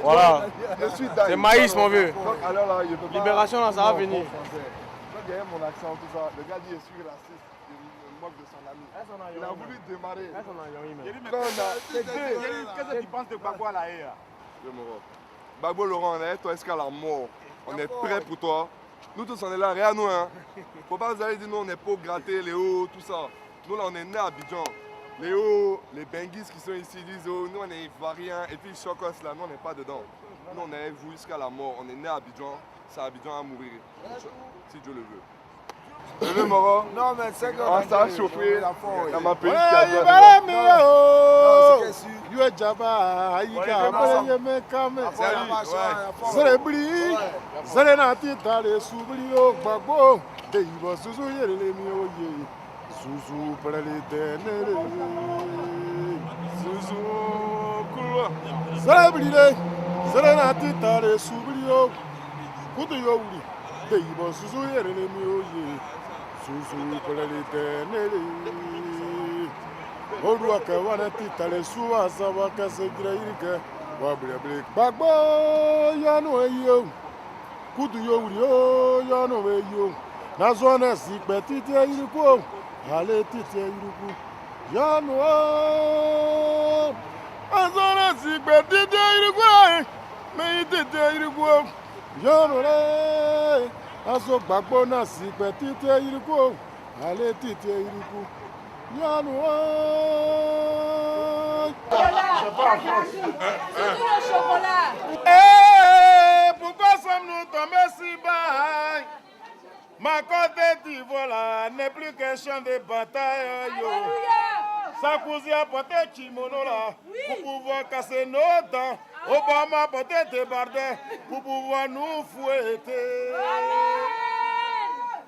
Voilà. C'est maïs, mon vieux. Donc, alors là, je peux pas... Libération, là, ça va venir. Donc, il y a mon accent, tout ça. Le gars dit, je suis raciste. Il moque de son ami. Il a voulu démarrer. Qu'est-ce que tu penses de Gbagbo à la haie? Gbagbo Laurent, on est toi jusqu'à la mort. On est prêt pour toi. Nous tous, on est là, rien nous. Hein. Faut pas vous aller dire, nous, on est pour gratter les hauts, tout ça. Nous, là, on est nés à Abidjan. Les hauts, les benguis qui sont ici, ils disent, oh, nous, on est ivoiriens. Et puis, Chocos, là, nous, on n'est pas dedans. Nous, on est avec vous jusqu'à la mort. On est nés à Abidjan. C'est à Abidjan à mourir. Si Dieu le veut. Le veux, Moro? Non, mais c'est que. Ça a chauffé dans ma pays. Susu pelelitenele Oduaka wana titale suwa sawa kasegira irike Wabre Gbagbo yanu eyo Kudu yo wuri o yanu eyo Nazwana sikpe titi iriku Ale titi iriku Yanu o Nazwana sikpe titi iriku Me titi iriku Yanu re Aso Gbagbo na sikpe titi iriku Ale titi iriku Yanu chocolat. Pourquoi sommes-nous tombés si bas? Ma Côte d'Ivoire n'est plus question de bataille. Sarkozy a porté kimono là pour pouvoir casser nos dents. Obama a porté des bardets pour pouvoir nous fouetter.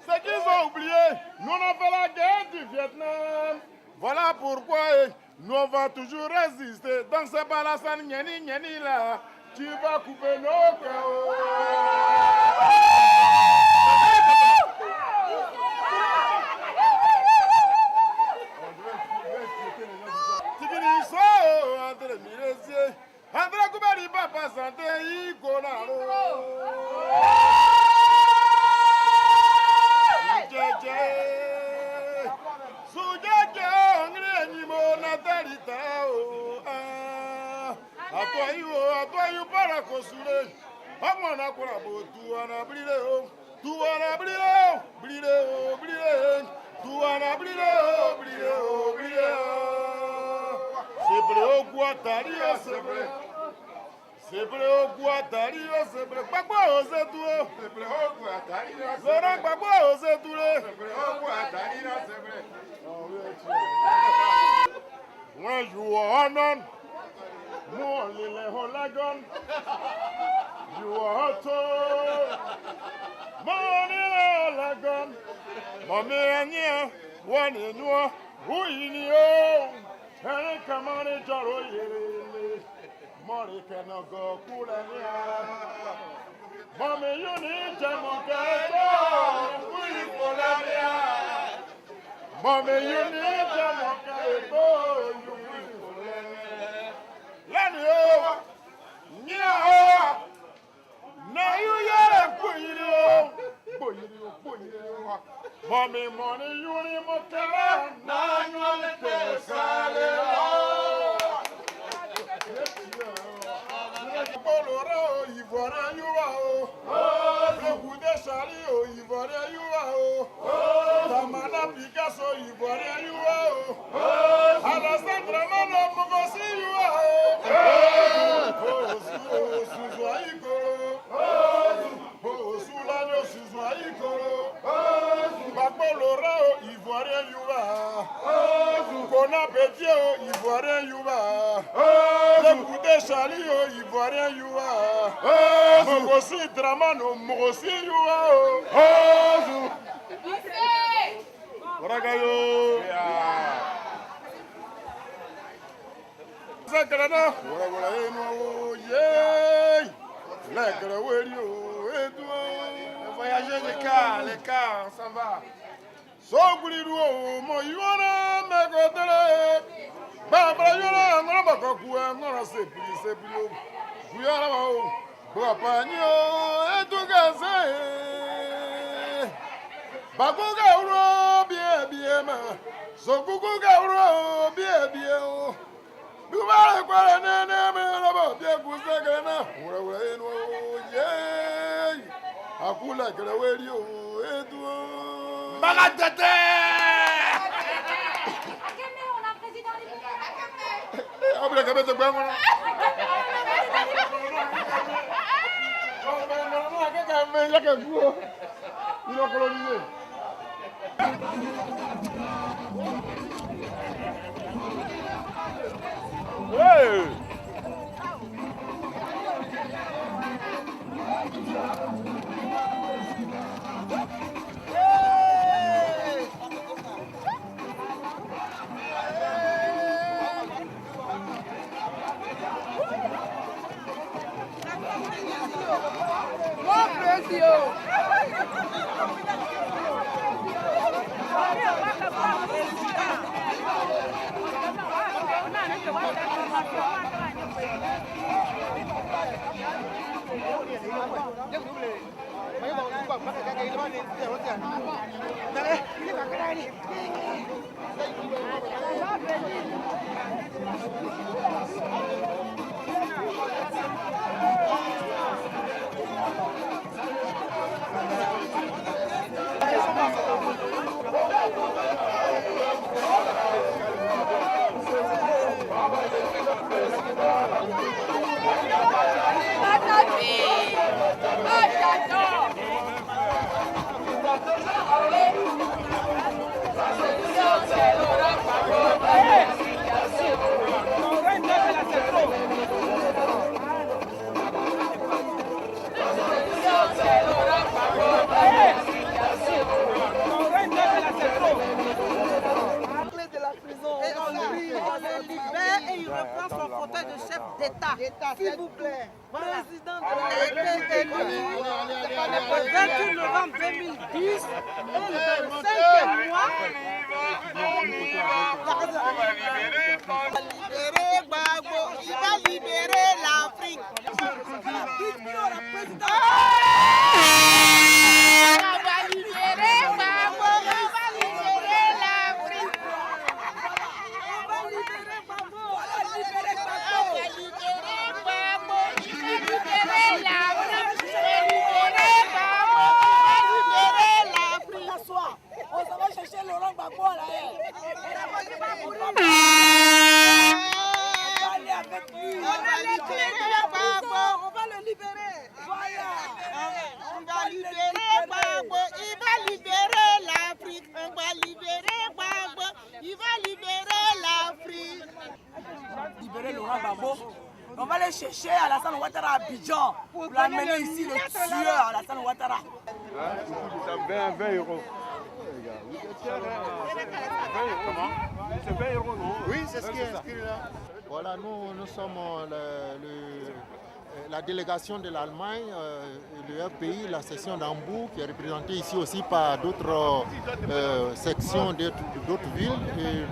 Ce qu'ils ont oublié, nous on a fait la guerre du Vietnam. Voilà pourquoi nous on va toujours résister. Donc c'est pas la scène niani là. Tu vas couper nos cœurs. André Miresier, André Koubari Papa Santé, Ikonaro. Soudjé, Angre Nimo Natalita. À toi, you para construire. Amona Korabo, Touana Brileo, Touana Brileo, Brileo, Brileo, Touana Brileo, Brileo, Brileo. C'est vrai au Guatario, c'est vrai. C'est vrai au Guatario, c'est vrai. Gbagbo ose tout. C'est vrai au Guatario. Laurent Gbagbo ose tout. C'est vrai au Guatario, c'est vrai. When you are honored, more lile holagon. You are told, more lile holagon. Mommy and you, one in you, who in you. Hey, come on, Jaro, Mori can go cool and Mommy, you need Jamokato, Mommy, you need Jamokato, Lanio, Nia, now you are Mommy, money, you need Mokara, now you are the Boloro, Ivoire, you are. Le coup de Charlie, Ivoire, you are. Tamana Picasso, Ivoire, you are. Alessandra Mano, Mogosi, you are. Suzuaiko. Sulano, Suzuaiko. Boloro, Ivoire, you are. Kona Petio, Ivoire, you are. Le coup de Charlie, Ivoire, you are. Mogosi Dramano, Mogosi, you are. Ragayo. Zagrana, voyager les cars, ça va. Soguliru, Moyona, Megodere, Babra, Yona, Nabakaku, Nora Sepri, Buyala mao. Bapanyo etugaze. Bakuga uro bien bien ma. Sokuga uro bien bien o. Dubara kwara nene me na ba bien kusagana. Ura eno ye. Akula keleweli o etu. Bagatete. Abre la cabeza, vamos. Hey! Bom preço! S'il vous plaît, président de la République élu le 28 novembre 2010 et le 5e mois. Il va libérer l'Afrique. On va aller chercher Alassane Ouattara à Abidjan pour l'amener ici, le tueur Alassane Ouattara. 20 euros. C'est 20 euros, non? Oui, c'est ce qui est inscrit là. Voilà, nous sommes la délégation de l'Allemagne, le pays, la section d'Hambourg, qui est représentée ici aussi par d'autres sections d'autres villes. Et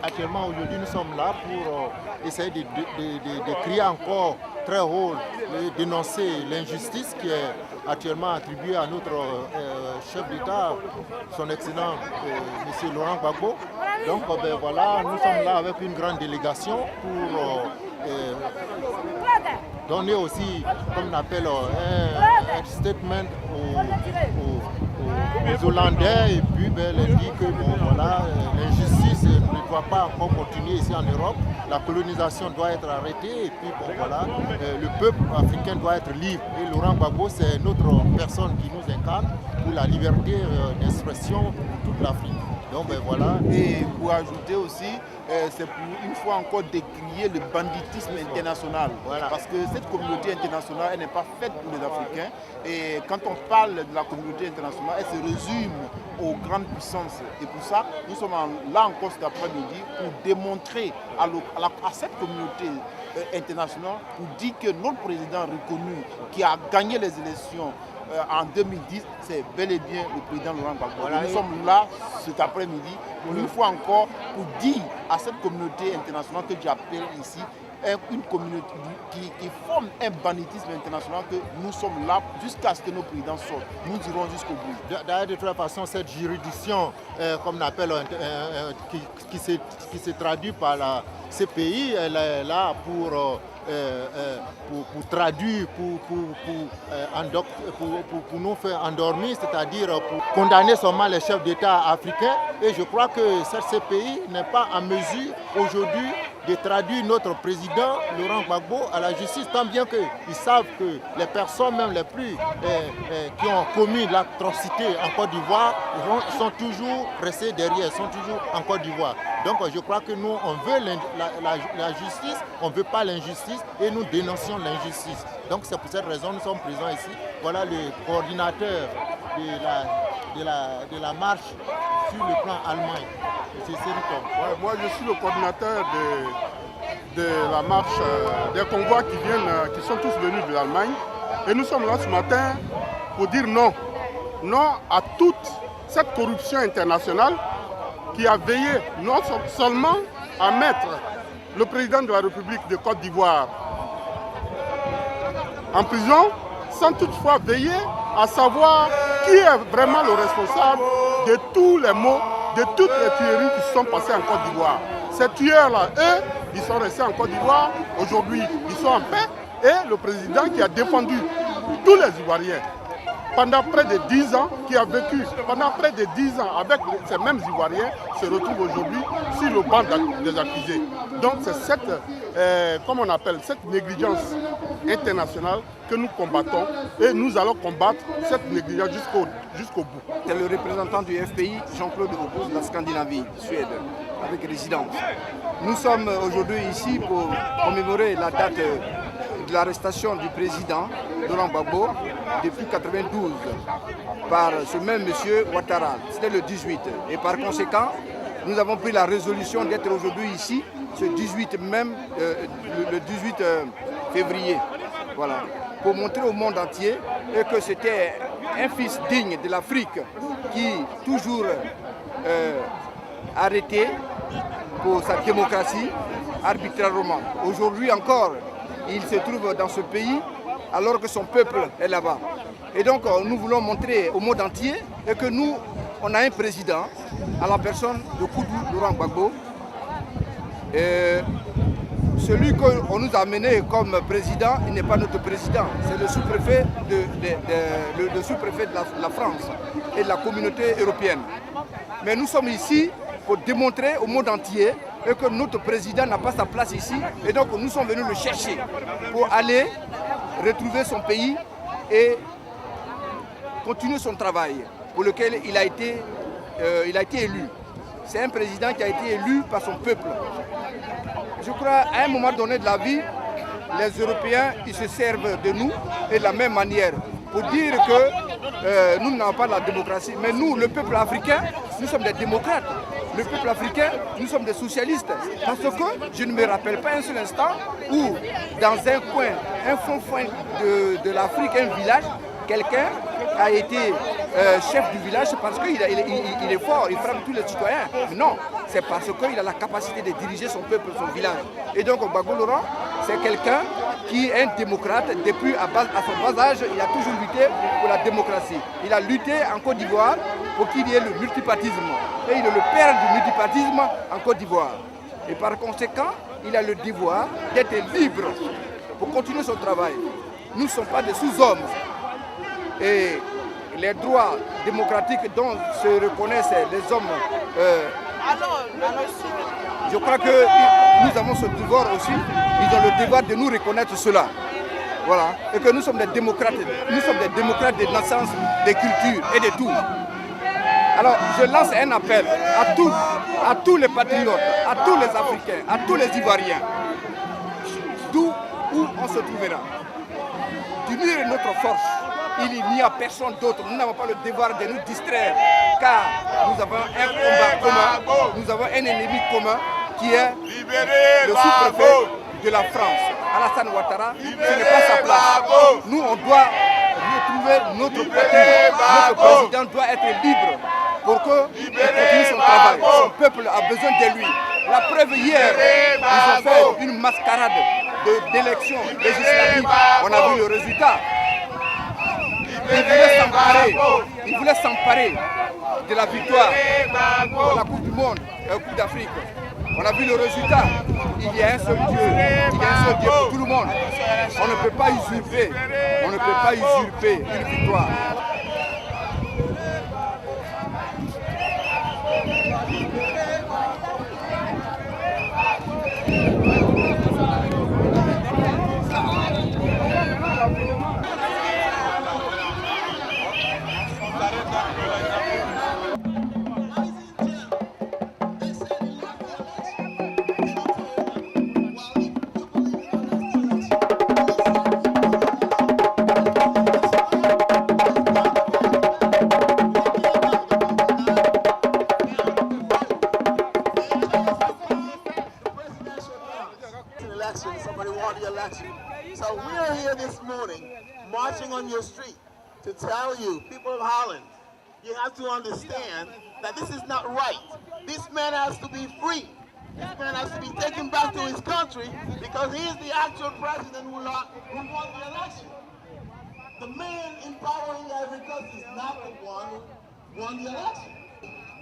actuellement, aujourd'hui, nous sommes là pour essayer de crier encore très haut, de dénoncer l'injustice qui est actuellement attribuée à notre chef d'État, son excellent M. Laurent Gbagbo. Donc voilà, nous sommes là avec une grande délégation pour donner aussi, comme on appelle, un statement aux Hollandais et puis leur dire que bon, voilà, l'injustice ne doit pas encore continuer ici en Europe. La colonisation doit être arrêtée et puis bon, voilà, le peuple africain doit être libre. Et Laurent Gbagbo, c'est notre personne qui nous incarne pour la liberté d'expression pour toute l'Afrique. Donc ben voilà. Et pour ajouter aussi, c'est pour une fois encore décrier le banditisme international. Voilà. Parce que cette communauté internationale, elle n'est pas faite pour les Africains. Et quand on parle de la communauté internationale, elle se résume aux grandes puissances. Et pour ça, nous sommes là encore cet après-midi pour démontrer à cette communauté internationale, pour dire que notre président reconnu, qui a gagné les élections en 2010, c'est bel et bien le président Laurent Gbagbo. Voilà, nous sommes là cet après-midi, une fois encore, pour dire à cette communauté internationale que j'appelle ici, une communauté qui forme un banditisme international que nous sommes là jusqu'à ce que nos présidents sortent. Nous irons jusqu'au bout. D'ailleurs, de toute façon, cette juridiction, comme on appelle, qui se traduit par la CPI, elle est là pour traduire, pour nous faire endormir, c'est-à-dire pour condamner seulement les chefs d'État africains. Et je crois que cette CPI n'est pas en mesure aujourd'hui de traduire notre président Laurent Gbagbo à la justice, tant bien qu'ils savent que les personnes même les plus qui ont commis l'atrocité en Côte d'Ivoire sont toujours restés derrière, sont toujours en Côte d'Ivoire. Donc je crois que nous, on veut la justice, on ne veut pas l'injustice et nous dénonçons l'injustice. Donc c'est pour cette raison que nous sommes présents ici. Voilà le coordinateur de la marche sur le plan allemand. C'est Serikom. Ouais, moi je suis le coordinateur de la marche, des convois qui sont tous venus de l'Allemagne. Et nous sommes là ce matin pour dire non. Non à toute cette corruption internationale qui a veillé non seulement à mettre le président de la République de Côte d'Ivoire en prison, sans toutefois veiller à savoir qui est vraiment le responsable de tous les maux, de toutes les tueries qui se sont passées en Côte d'Ivoire. Ces tueurs-là, eux, ils sont restés en Côte d'Ivoire. Aujourd'hui, ils sont en paix. Et le président qui a défendu tous les Ivoiriens pendant près de 10 ans, qui a vécu pendant près de 10 ans avec ces mêmes Ivoiriens, se retrouve aujourd'hui sur le banc des accusés. Donc c'est cette négligence internationale que nous combattons et nous allons combattre cette négligence jusqu'au bout. C'est le représentant du FPI, Jean-Claude Aubouz, de la Scandinavie, Suède, avec résidence. Nous sommes aujourd'hui ici pour commémorer la date de l'arrestation du président Laurent Gbagbo depuis 1992 par ce même monsieur Ouattara. C'était le 18. Et par conséquent, nous avons pris la résolution d'être aujourd'hui ici, ce 18 le 18 février. Voilà, pour montrer au monde entier que c'était un fils digne de l'Afrique qui toujours arrêté pour sa démocratie arbitrairement. Aujourd'hui encore, il se trouve dans ce pays alors que son peuple est là-bas. Et donc nous voulons montrer au monde entier que nous, on a un président à la personne de Koudou Laurent Gbagbo. Celui qu'on nous a amené comme président, il n'est pas notre président, c'est le sous-préfet le sous-préfet de la France et de la communauté européenne. Mais nous sommes ici pour démontrer au monde entier que notre président n'a pas sa place ici. Et donc nous sommes venus le chercher pour aller retrouver son pays et continuer son travail pour lequel il a été élu. C'est un président qui a été élu par son peuple. Je crois qu'à un moment donné de la vie, les Européens ils se servent de nous et de la même manière pour dire que nous n'avons pas la démocratie. Mais nous, le peuple africain, nous sommes des démocrates. Le peuple africain, nous sommes des socialistes. Parce que je ne me rappelle pas un seul instant où, dans un coin, un fond de l'Afrique, un village, quelqu'un a été chef du village parce qu'il est fort, il frappe tous les citoyens. Non, c'est parce qu'il a la capacité de diriger son peuple, son village. Et donc Gbagbo Laurent, c'est quelqu'un qui est un démocrate. Depuis à son bas âge, il a toujours lutté pour la démocratie. Il a lutté en Côte d'Ivoire pour qu'il y ait le multipartisme. Et il est le père du multipartisme en Côte d'Ivoire. Et par conséquent, il a le devoir d'être libre pour continuer son travail. Nous ne sommes pas des sous-hommes. Et les droits démocratiques dont se reconnaissent les hommes, je crois que nous avons ce devoir aussi, ils ont le devoir de nous reconnaître cela. Voilà. Et que nous sommes des démocrates de naissance, de culture et de tout. Alors je lance un appel à tous les patriotes, à tous les Africains, à tous les Ivoiriens, d'où on se trouvera, d'unir notre force. Il n'y a personne d'autre. Nous n'avons pas le devoir de nous distraire, car nous avons un combat commun, nous avons un ennemi commun qui est le sous-préfet de la France, Alassane Ouattara. Ce n'est pas sa place. Nous, on doit retrouver notre patrie. Notre président doit être libre pour qu'il continue son travail. Son peuple a besoin de lui. La preuve hier, ils ont fait une mascarade d'élections législatives. On a vu le résultat. Ils voulaient s'emparer de la victoire de la Coupe du Monde et la Coupe d'Afrique. On a vu le résultat. Il y a un seul Dieu. Il y a un seul Dieu pour tout le monde. On ne peut pas usurper. On ne peut pas usurper une victoire. Somebody won the election. So we are here this morning marching on your street to tell you, people of Holland, you have to understand that this is not right. This man has to be free. This man has to be taken back to his country because he is the actual president who won the election. The man in power in the Ivory Coast is not the one who won the election.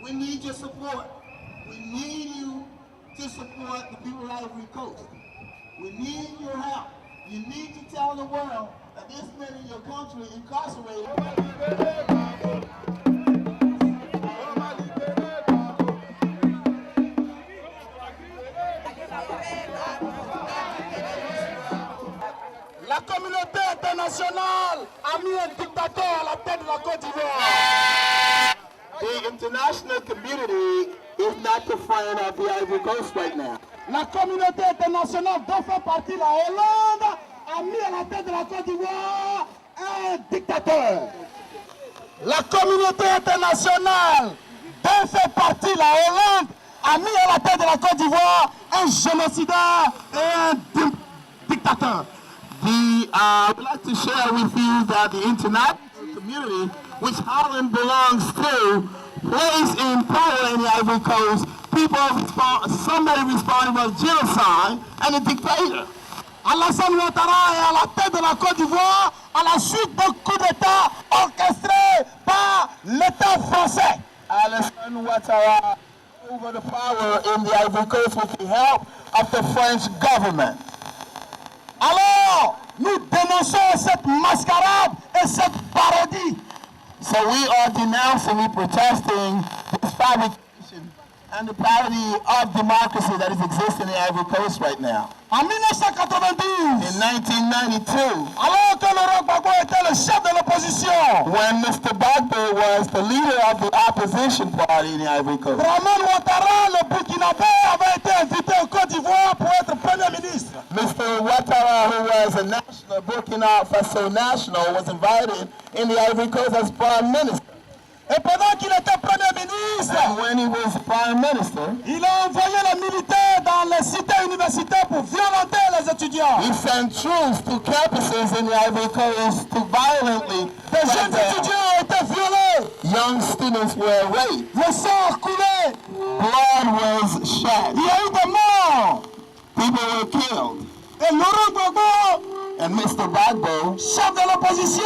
We need your support. We need you to support the people of Ivory Coast. We need your help. You need to tell the world that this man in your country incarcerated. La communauté internationale a mis un dictateur à la tête de la Côte d'Ivoire. The international community is not the friend of the Ivory Coast right now. La communauté internationale dont fait partie la Hollande a mis à la tête de la Côte d'Ivoire un dictateur. La communauté internationale dont fait partie la Hollande a mis à la tête de la Côte d'Ivoire un génocidaire et un dictateur. I would like to share with you that the international community, which Holland belongs to, plays in power in the Ivory Coast. Somebody responsible for genocide and a dictator. Alassane Ouattara est à la tête de la Côte d'Ivoire à la suite d'un coup d'État orchestré par l'État français. Alassane Ouattara over the power in the Ivory Coast with the help of the French government. Alors, nous dénonçons cette mascarade et cette parodie. So we are denouncing, we protesting this fabrication and the parody of democracy that is existing in the Ivory Coast right now. En 1992, in 1992, alors que Laurent Gbagbo était le chef de l'opposition, when Mr. Gbagbo was the leader of the opposition party in the Ivory Coast, Dramane Ouattara, le Burkinabé, avait été invité en Côte d'Ivoire pour être Premier ministre. Mr. Ouattara, who was a national Burkina Faso national, was invited in the Ivory Coast as Prime Minister. Et pendant qu'il était Premier ministre, and when he was Prime Minister, il a envoyé les militaires dans les cités universitaires pour violenter les étudiants. He sent troops to campuses in the Ivory Coast to violently. Des jeunes étudiants ont été violés. Young students were raped. Le sang a coulé. Blood was shed. Il y a eu des morts. People were killed. Et Laurent Gbagbo, and Mr. Gbagbo, chef de l'opposition,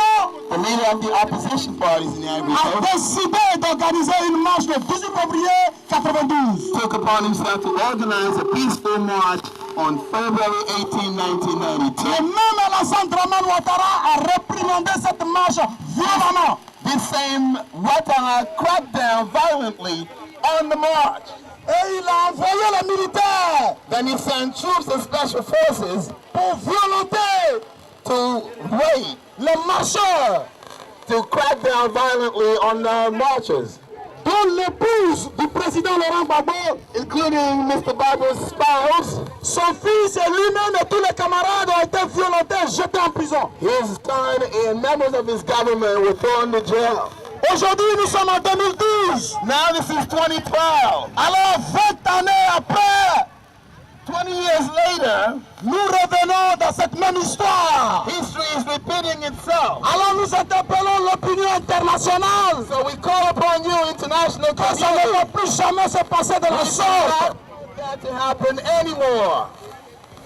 the leader of the opposition parties in the Ivory a Coast, décidé d'organiser une marche le 18 février 92. Took upon himself to organize a peaceful march on February 18, 1992. Et même Alassane Dramane Ouattara a réprimandé cette marche violemment. This same Ouattara cracked down violently on the march. Et il a envoyé les militaires. Then he sent troops and special forces pour violenter, to raid les marcheurs, to crack down violently on the marchers. Dont l'épouse du président Laurent Gbagbo, including Mr. Gbagbo's spouse, son fils et lui-même et tous les camarades ont été violentés, jetés en prison. His son and members of his government were thrown to jail. Aujourd'hui, nous sommes en 2012. Now this is 2012. Alors, 20 années après, 20 years later, nous revenons dans cette même histoire. History is repeating itself. Alors nous interpellons l'opinion internationale. So we call upon you, international community. Ça ne va plus jamais se passer de la sorte. that to happen anymore.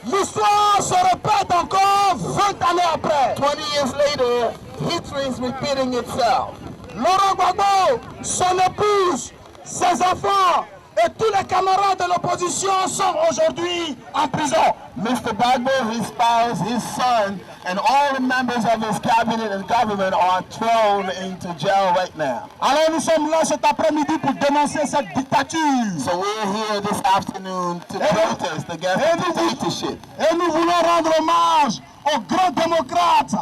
L'histoire se répète encore 20 années après. 20 years later, history is repeating itself. Laurent Gbagbo, son épouse, ses enfants et tous les camarades de l'opposition sont aujourd'hui en prison. Mr. Gbagbo, his spouse, his son, and all the members of his cabinet and government are thrown into jail right now. Alors nous sommes là cet après-midi pour dénoncer cette dictature. So we're here this afternoon to protest against the dictatorship. Et nous voulons rendre hommage aux grands démocrates.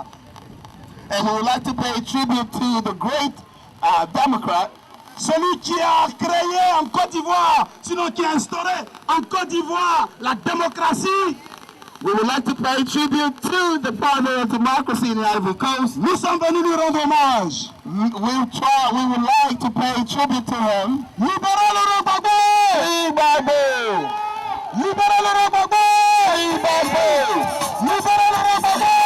And we would like to pay tribute to the great Democrat, celui qui a créé en Côte d'Ivoire, sinon qui a instauré en Côte d'Ivoire la démocratie. We would like to pay tribute to the father of democracy in the Ivory Coast. Nous sommes venus lui rendre hommage. We would like to pay tribute to him. Libérez Laurent Gbagbo! Gbagbo! Libérez Laurent Gbagbo! Gbagbo! Libérez Laurent Gbagbo!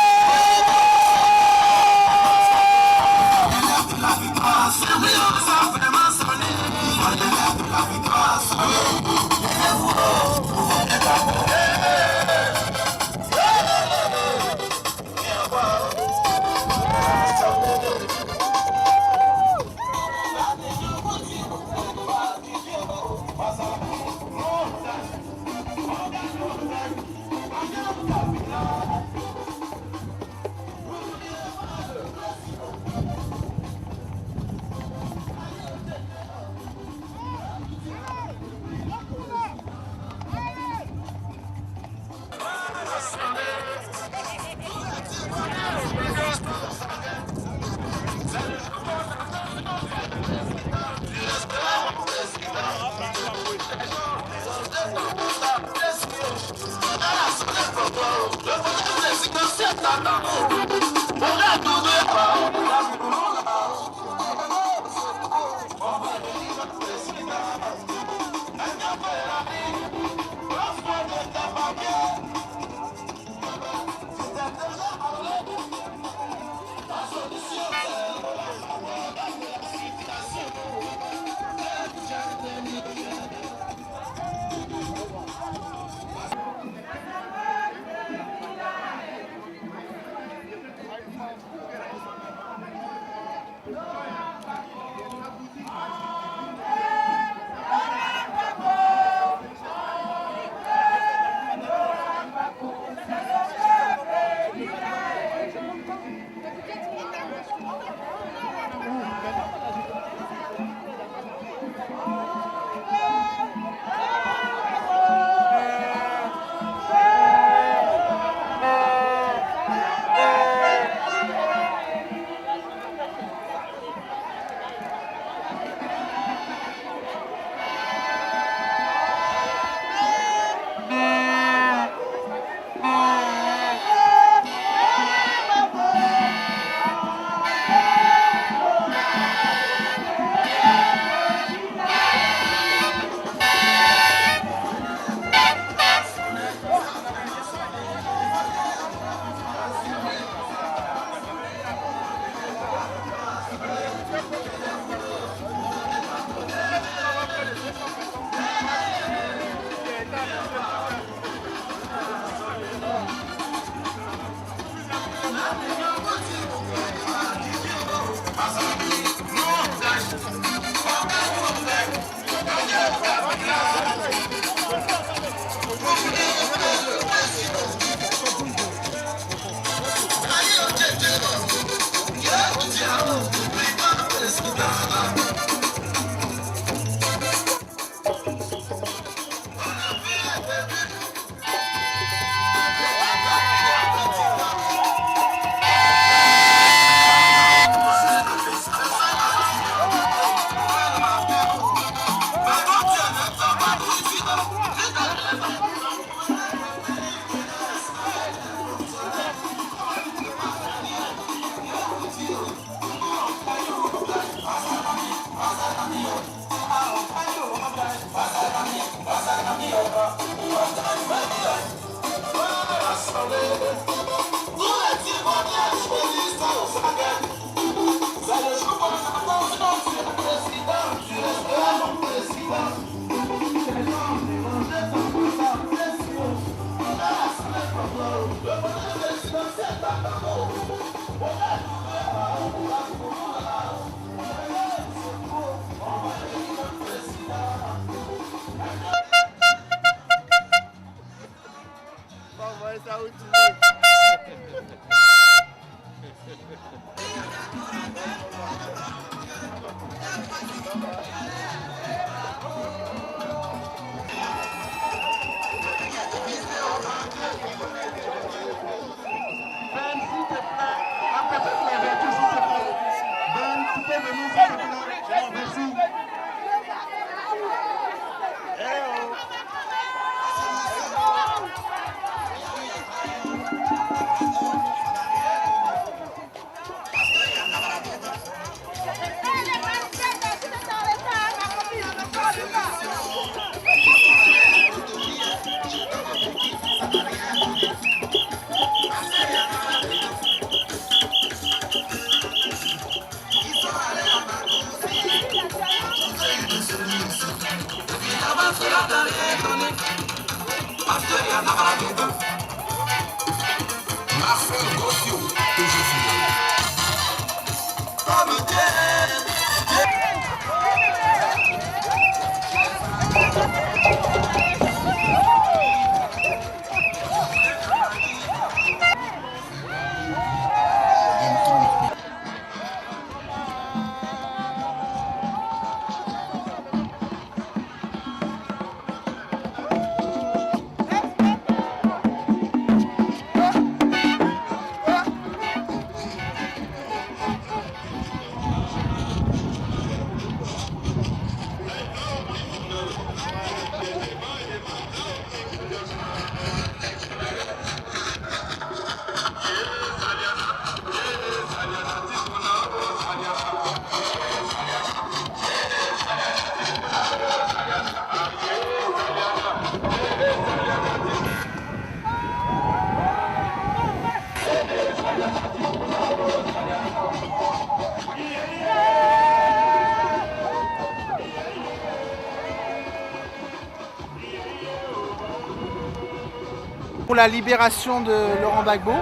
Pour la libération de Laurent Gbagbo,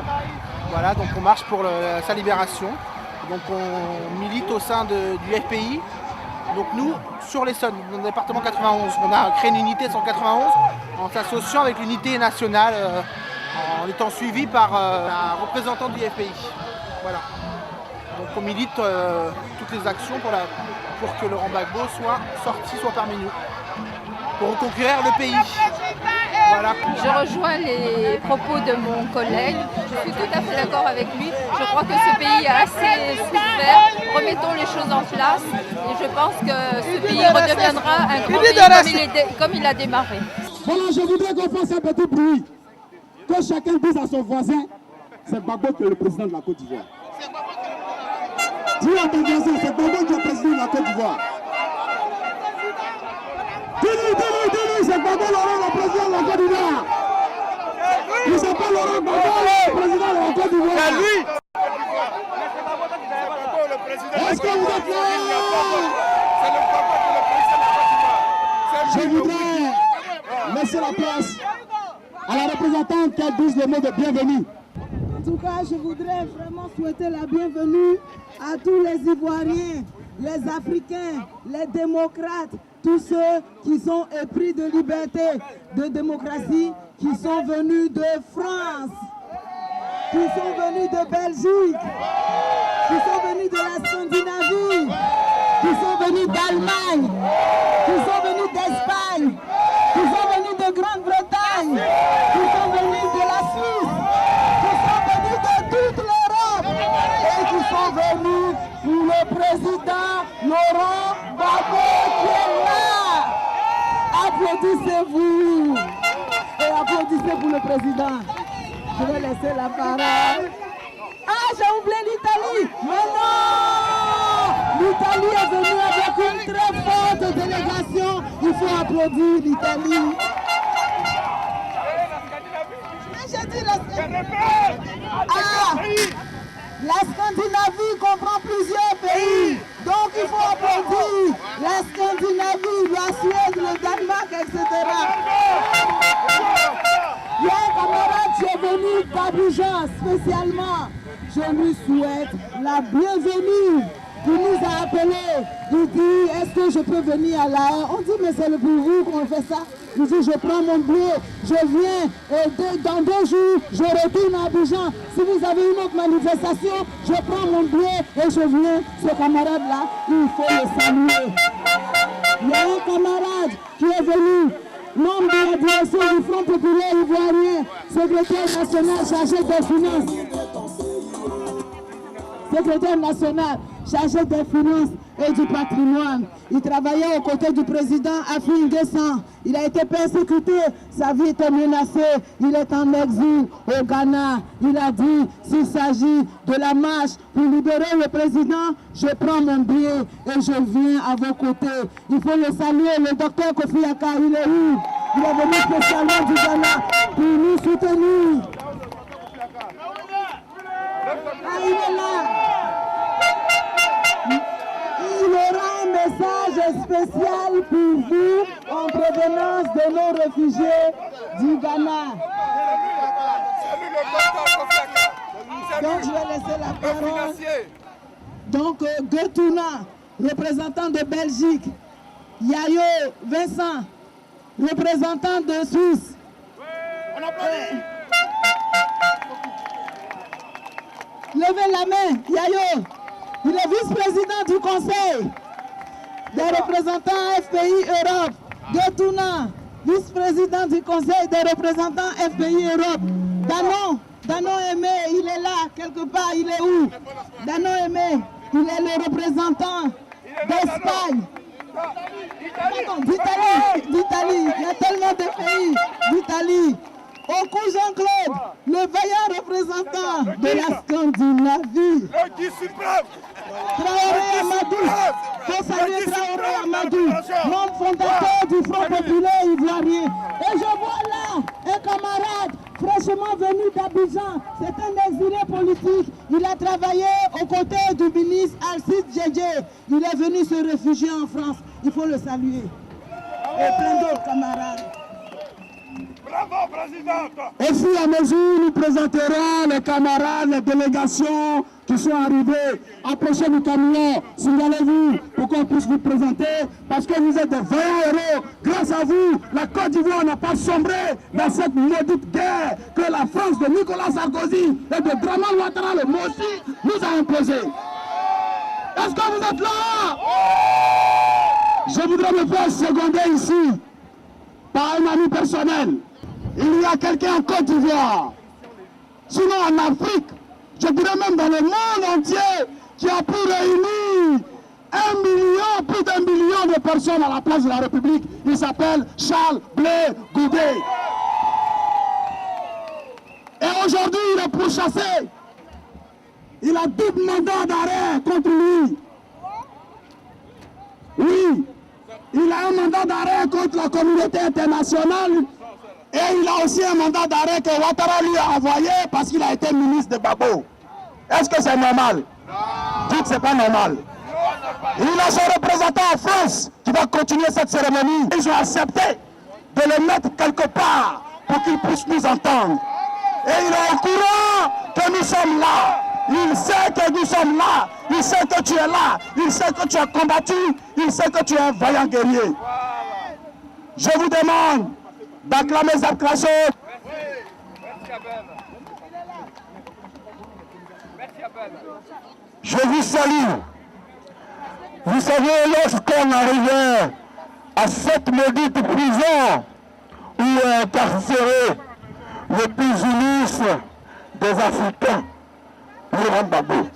voilà, donc on marche pour sa libération. Donc on milite au sein du FPI. Donc nous, sur l'Essonne, dans le département 91, on a créé une unité 191 en s'associant avec l'unité nationale, en étant suivi par un représentant du FPI. Voilà. Donc on milite toutes les actions pour que Laurent Gbagbo soit sorti, soit parmi nous, pour reconquérir le pays. Voilà. Je rejoins les propos de mon collègue, je suis tout à fait d'accord avec lui. Je crois que ce pays a assez souffert, remettons les choses en place et je pense que ce pays redeviendra un grand pays comme il a démarré. Voilà, je voudrais qu'on fasse un petit bruit, que chacun dise à son voisin, c'est Gbagbo qui est le président de la Côte d'Ivoire. Dis à ton voisin, c'est Gbagbo qui est le président de la Côte d'Ivoire. Dis-lui, c'est Gbagbo Laurent, le président de la Côte d'Ivoire. Il s'appelle Laurent Gbagbo, le président de la Côte d'Ivoire. C'est lui. Est-ce que vous êtes là? Je voudrais laisser la place à la représentante qui dise le mot de bienvenue. En tout cas, je voudrais vraiment souhaiter la bienvenue à tous les Ivoiriens, les Africains, les démocrates, tous ceux qui sont épris de liberté, de démocratie, qui sont venus de France, qui sont venus de Belgique, qui sont venus de la Scandinavie, qui sont venus d'Allemagne, qui sont venus d'Espagne, qui sont venus de Grande-Bretagne, qui sont venus de la Suisse, qui sont venus de toute l'Europe et qui sont venus pour le président Laurent Gbagbo qui est là. Applaudissez-vous et applaudissez pour le président. Je vais laisser la parole. Ah, j'ai oublié l'Italie. Mais non! L'Italie est venue avec une très forte délégation. Il faut applaudir l'Italie. J'ai dit la Scandinavie. Ah! La Scandinavie comprend plusieurs pays. Donc il faut applaudir la Scandinavie, la Suède, le Danemark, etc. Il y a un camarade qui est venu d'Abidjan spécialement. Je lui souhaite la bienvenue. Il nous a appelés. Il dit, est-ce que je peux venir à la haie? On dit, mais c'est pour vous qu'on fait ça. Il dit, je prends mon billet, je viens et dans 2 jours, je retourne à Abidjan. Si vous avez une autre manifestation, je prends mon billet et je viens. Ce camarade-là, il faut le saluer. Il y a un camarade qui est venu, membre de la direction du Front populaire ivoirien, secrétaire national chargé des finances. Secrétaire national chargé des finances et du patrimoine. Il travaillait aux côtés du président Afin Guessan. Il a été persécuté, sa vie était menacée. Il est en exil au Ghana. Il a dit, s'il s'agit de la marche pour libérer le président, je prends mon billet et je viens à vos côtés. Il faut le saluer, le docteur Kofi Yaka, il est où? Il est venu spécialement du Ghana pour nous soutenir. Ah, il est là. Il aura un message hommage spécial pour vous en provenance de nos réfugiés du Ghana. Donc je vais laisser la parole. Donc Gertuna, représentant de Belgique. Yayo Vincent, représentant de Suisse. Levez la main, Yayo. Il est vice-président du Conseil des représentants FPI Europe. Gertuna, vice-président du Conseil des représentants FPI Europe. Danon Aimé, il est là, quelque part, il est où? Danon Aimé, il est le représentant d'Espagne. D'Italie, il y a tellement de pays. D'Italie. Oku Jean-Claude, le vaillant représentant de la Scandinavie. Le Guy suprême. Traoré Amadou, faut saluer Traoré Amadou, membre fondateur du Front populaire ivoirien. Et je vois là un camarade fraîchement venu d'Abidjan, c'est un exilé politique. Il a travaillé aux côtés du ministre Alcide Djedje. Il est venu se réfugier en France. Il faut le saluer. Et plein d'autres camarades. Bravo, présidente. Au fur et à mesure, nous présenterons les camarades, les délégations qui sont arrivées. Approchez du camion, signalez-vous pour qu'on puisse vous présenter, parce que vous êtes des vaillants héros. Grâce à vous, la Côte d'Ivoire n'a pas sombré dans cette maudite guerre que la France de Nicolas Sarkozy et de Draman Ouattara, le Mossi, nous a imposée. Est-ce que vous êtes là? Je voudrais me faire seconder ici par un ami personnel. Il y a quelqu'un en Côte d'Ivoire, sinon en Afrique, je dirais même dans le monde entier, qui a pu réunir 1 million, plus d'1 million de personnes à la place de la République. Il s'appelle Charles Blé Goudé. Et aujourd'hui, il est pourchassé. Il a double mandat d'arrêt contre lui. Oui, il a un mandat d'arrêt contre la communauté internationale. Et il a aussi un mandat d'arrêt que Ouattara lui a envoyé parce qu'il a été ministre de Babo. Est-ce que c'est normal? Dites que ce n'est pas normal. Il a son représentant en France qui va continuer cette cérémonie. Ils ont accepté de le mettre quelque part pour qu'il puisse nous entendre. Et il est au courant que nous sommes là. Il sait que nous sommes là. Il sait que tu es là. Il sait que tu as combattu. Il sait que tu es un vaillant guerrier. Je vous demande d'acclamer cette classe. Je vous salue. Vous savez, lorsqu'on arrivait à cette maudite prison où est incarcéré le plus illustre des Africains, Laurent Gbagbo,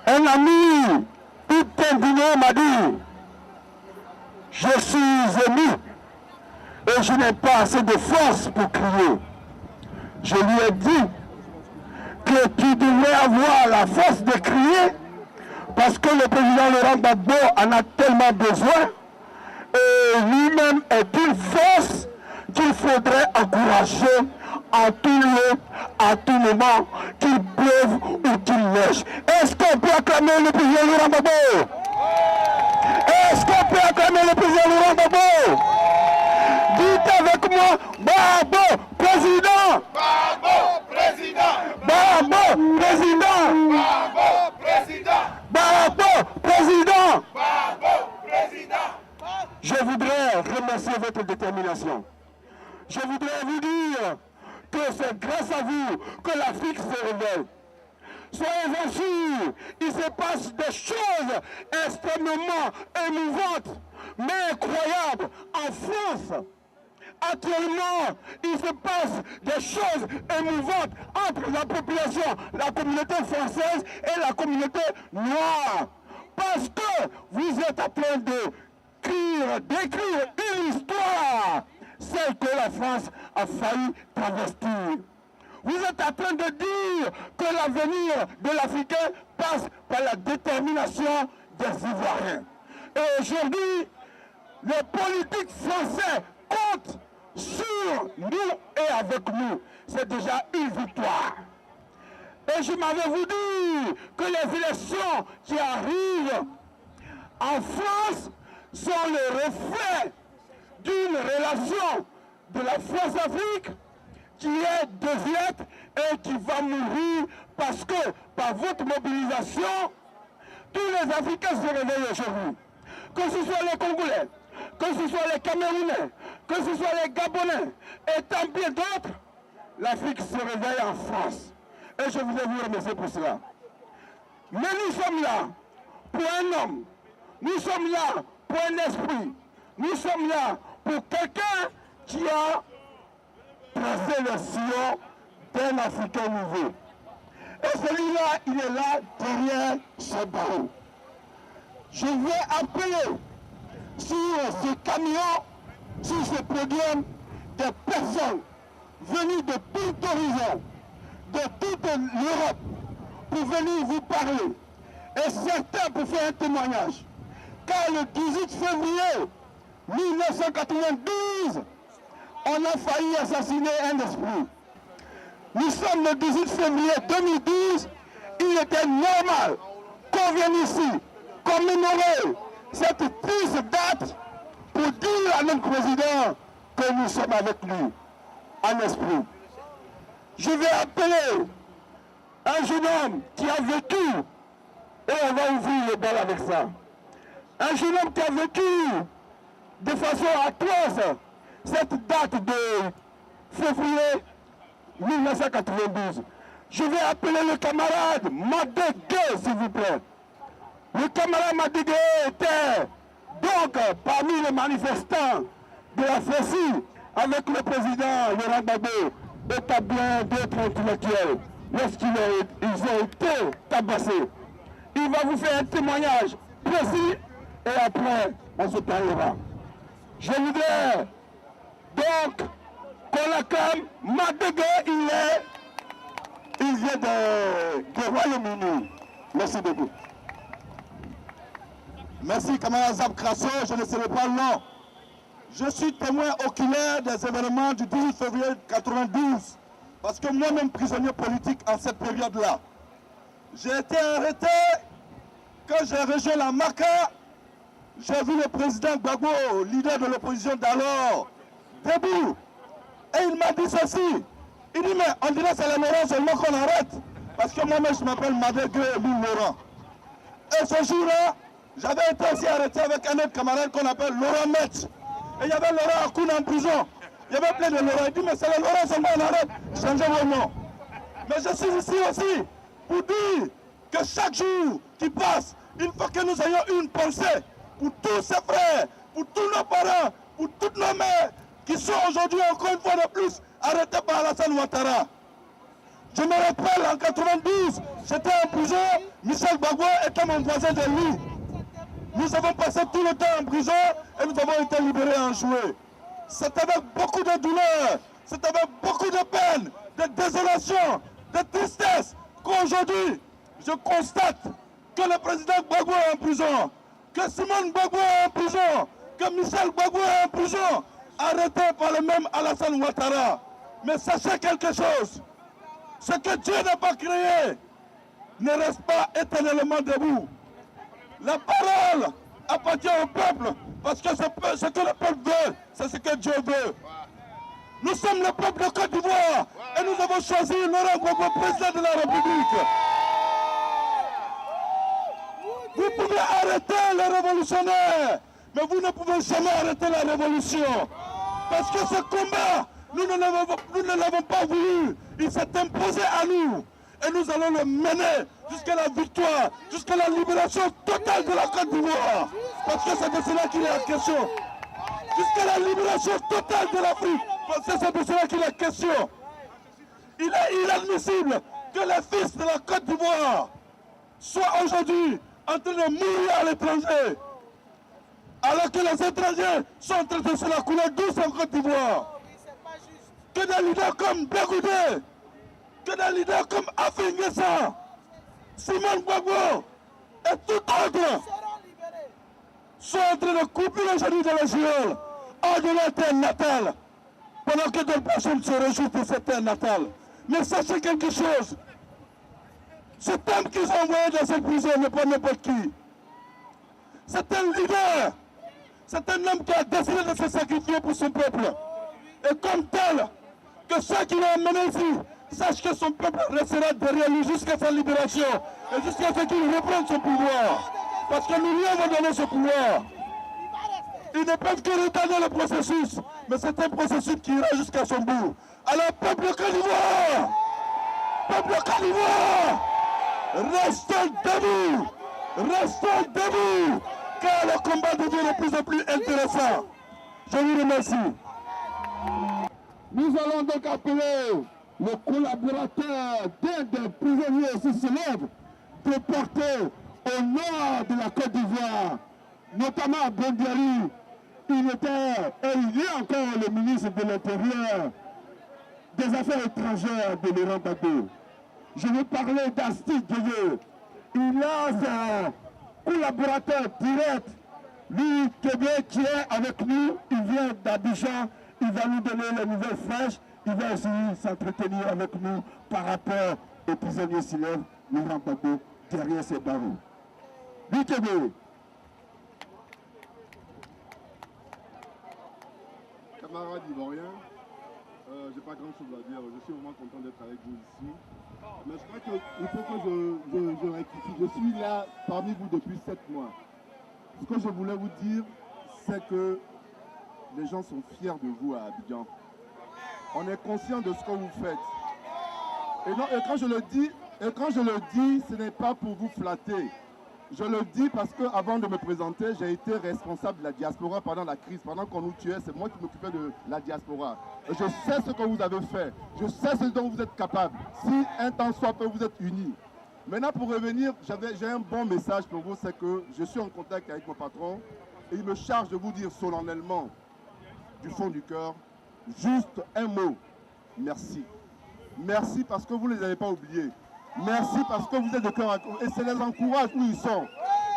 un ami tout indigné m'a dit: je suis ému et je n'ai pas assez de force pour crier. Je lui ai dit que tu devrais avoir la force de crier parce que le président Laurent Gbagbo en a tellement besoin et lui-même est une force qu'il faudrait encourager en tout lieu, à tout moment, qu'il pleuve ou qu'il neige. Est-ce qu'on peut acclamer le président Laurent Gbagbo? Est-ce qu'on peut acclamer le président Laurent Gbagbo? Dites avec moi: Gbagbo, président! Gbagbo, président! Gbagbo, président! Gbagbo, président! Gbagbo, président! Gbagbo, président! Je voudrais remercier votre détermination. Je voudrais vous dire que c'est grâce à vous que l'Afrique se révèle. Soyez-en sûrs, il se passe des choses extrêmement émouvantes, mais incroyables en France. Actuellement, il se passe des choses émouvantes entre la population, la communauté française et la communauté noire. Parce que vous êtes en train d'écrire une histoire, celle que la France a failli travestir. Vous êtes en train de dire que l'avenir de l'Africain passe par la détermination des Ivoiriens. Et aujourd'hui, les politiques français comptent sur nous et avec nous. C'est déjà une victoire. Et je m'avais vous dit que les élections qui arrivent en France sont le reflet d'une relation de la France-Afrique qui est désuète et qui va mourir parce que par votre mobilisation, tous les Africains se réveillent aujourd'hui. Que ce soit les Congolais, que ce soit les Camerounais, que ce soit les Gabonais et tant bien d'autres, l'Afrique se réveille en France. Et je voulais vous remercier pour cela. Mais nous sommes là pour un homme, nous sommes là pour un esprit, nous sommes là pour quelqu'un qui a tracé le sillon d'un Africain nouveau. Et celui-là, il est là derrière ce barreau. Je vais appeler sur ce camion, sur ce podium, des personnes venues de tout horizon, de toute l'Europe, pour venir vous parler. Et certains pour faire un témoignage. Car le 18 février 1992, on a failli assassiner un esprit. Nous sommes le 18 février 2012, il était normal qu'on vienne ici commémorer cette triste date pour dire à notre président que nous sommes avec lui en esprit. Je vais appeler un jeune homme qui a vécu, et on va ouvrir le bal avec ça, un jeune homme qui a vécu de façon atroce cette date de février 1992. Je vais appeler le camarade Madégué, s'il vous plaît. Le camarade Madégué était donc parmi les manifestants de la FECI avec le président Laurent Gbagbo et pas bien d'autres intellectuels lorsqu'ils ont été tabassés. Il va vous faire un témoignage précis et après on se parlera. Je voudrais donc qu'on l'acclame. Madégué, il vient de Royaume-Uni. Merci beaucoup. Merci, camarade Zab Crasso, je ne serai pas long. Je suis témoin oculaire des événements du 18 février 1992, parce que moi-même prisonnier politique en cette période-là. J'ai été arrêté quand j'ai rejoint la MACA. J'ai vu le président Gbagbo, leader de l'opposition d'alors, debout. Et il m'a dit ceci. Il dit, mais on dirait que c'est les Laurent seulement qu'on arrête. Parce que moi-même, je m'appelle Madégué Laurent. Et ce jour-là, j'avais été aussi arrêté avec un autre camarade qu'on appelle Laurent Metz. Et il y avait Laurent Akoun en prison. Il y avait plein de Laurent. Il dit, mais c'est les Laurent seulement qu'on arrête. Changez vos noms. Mais je suis ici aussi pour dire que chaque jour qui passe, il faut que nous ayons une pensée pour tous ces frères, pour tous nos parents, pour toutes nos mères qui sont aujourd'hui encore une fois de plus arrêtés par Alassane Ouattara. Je me rappelle en 92, j'étais en prison, Michel Gbagbo était mon voisin de lit. Nous avons passé tout le temps en prison et nous avons été libérés en juillet. C'est avec beaucoup de douleur, c'est avec beaucoup de peine, de désolation, de tristesse qu'aujourd'hui je constate que le président Gbagbo est en prison, que Simone Gbagbo est en prison, que Michel Gbagbo est en prison, arrêté par le même Alassane Ouattara. Mais sachez quelque chose, ce que Dieu n'a pas créé ne reste pas éternellement debout. La parole appartient au peuple, parce que ce que le peuple veut, c'est ce que Dieu veut. Nous sommes le peuple de Côte d'Ivoire et nous avons choisi Laurent Gbagbo président de la République. Vous pouvez arrêter les révolutionnaires, mais vous ne pouvez jamais arrêter la révolution. Parce que ce combat, nous ne l'avons pas voulu. Il s'est imposé à nous. Et nous allons le mener jusqu'à la victoire, jusqu'à la libération totale de la Côte d'Ivoire. Parce que c'est de cela qu'il est question. Jusqu'à la libération totale de l'Afrique. Parce que c'est de cela qu'il est question. Il est inadmissible que les fils de la Côte d'Ivoire soient aujourd'hui en train de mourir à l'étranger. Alors que les étrangers sont en train de se la couler douce en Côte d'Ivoire. Que des leaders comme Bégoudé, que des leaders comme Afin Guessa, Simone Gbagbo et tout autre sont en train de couper aujourd'hui de la géole hors de leur terre natale, pendant que d'autres personnes se réjouissent de cette terre natale. Mais sachez quelque chose, cet homme qu'ils ont envoyé dans cette prison n'est pas n'importe qui. C'est un leader. C'est un homme qui a décidé de se sacrifier pour son peuple. Et comme tel, que ceux qui l'ont amené ici sachent que son peuple restera derrière lui jusqu'à sa libération et jusqu'à ce qu'il reprenne son pouvoir. Parce que nous lui avons donné ce pouvoir. Ils ne peuvent que retarder le processus, mais c'est un processus qui ira jusqu'à son bout. Alors, peuple Côte d'Ivoire, restons debout, car le combat devient de plus en plus intéressant. Je vous remercie. Nous allons donc appeler le collaborateur d'un des prisonniers aussi célèbres déportés au nord de la Côte d'Ivoire, notamment à Bondiali. Il était et il est encore le ministre de l'Intérieur, des Affaires étrangères de Laurent Gbagbo. Je veux parler d'Aristide Diédhiou. Il a son collaborateur direct, lui qui est avec nous, il vient d'Abidjan, il va nous donner les nouvelles fraîches, il va aussi s'entretenir avec nous par rapport aux prisonniers célèbres, Laurent Gbagbo, derrière ses barreaux. Lui Kébé. Camarades ivoiriens, je n'ai pas grand chose à dire, je suis vraiment content d'être avec vous ici. Mais je crois qu'il faut que je rectifie. Je suis là parmi vous depuis 7 mois. Ce que je voulais vous dire, c'est que les gens sont fiers de vous à Abidjan. On est conscient de ce que vous faites. Et quand je le dis, ce n'est pas pour vous flatter. Je le dis parce qu'avant de me présenter, j'ai été responsable de la diaspora pendant la crise. Pendant qu'on nous tuait, c'est moi qui m'occupais de la diaspora. Et je sais ce que vous avez fait. Je sais ce dont vous êtes capable. Si un temps soit peu, vous êtes unis. Maintenant, pour revenir, j'ai un bon message pour vous, c'est que je suis en contact avec mon patron et il me charge de vous dire solennellement, du fond du cœur, juste un mot. Merci. Merci parce que vous ne les avez pas oubliés. Merci parce que vous êtes de cœur à cœur. Et ça les encourage où ils sont.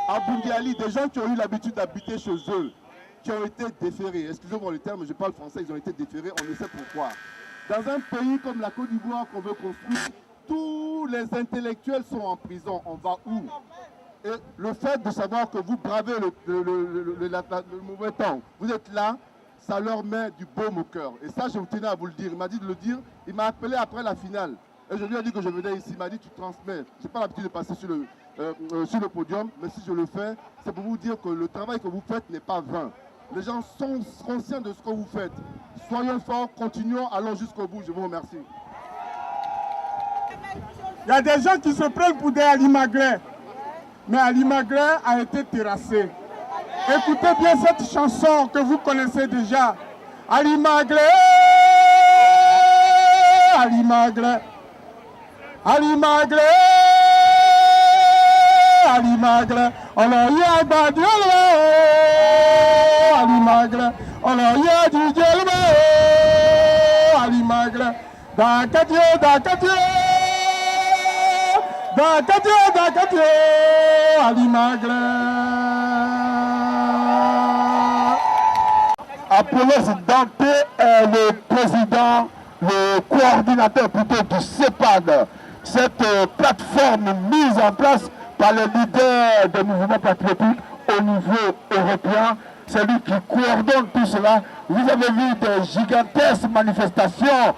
À Bondiali, des gens qui ont eu l'habitude d'habiter chez eux, qui ont été déférés. Excusez-moi le terme, je parle français, ils ont été déférés, on ne sait pourquoi. Dans un pays comme la Côte d'Ivoire qu'on veut construire, tous les intellectuels sont en prison. On va où? Et le fait de savoir que vous bravez le mauvais temps, vous êtes là, ça leur met du baume au cœur. Et ça, je tenais à vous le dire. Il m'a dit de le dire. Il m'a appelé après la finale. Et je lui ai dit que je venais ici. Il m'a dit, tu transmets. Je n'ai pas l'habitude de passer sur le podium, mais si je le fais, c'est pour vous dire que le travail que vous faites n'est pas vain. Les gens sont conscients de ce que vous faites. Soyons forts, continuons, allons jusqu'au bout. Je vous remercie. Il y a des gens qui se prennent pour des Ali Magret. Mais Ali Magret a été terrassé. Écoutez bien cette chanson que vous connaissez déjà. Ali Magret, Ali Magret, Ali Magret, Ali Magret, on a eu un badiolo, Ali Magret, on a eu un didielme, Ali Magret, Dakatio, Dakatio, Dakatio, Dakatio, Ali Magret. Apollos Dante est le président, le coordinateur plutôt du CEPAD, cette plateforme mise en place par les leaders des mouvements patriotiques au niveau européen. C'est lui qui coordonne tout cela. Vous avez vu des gigantesques manifestations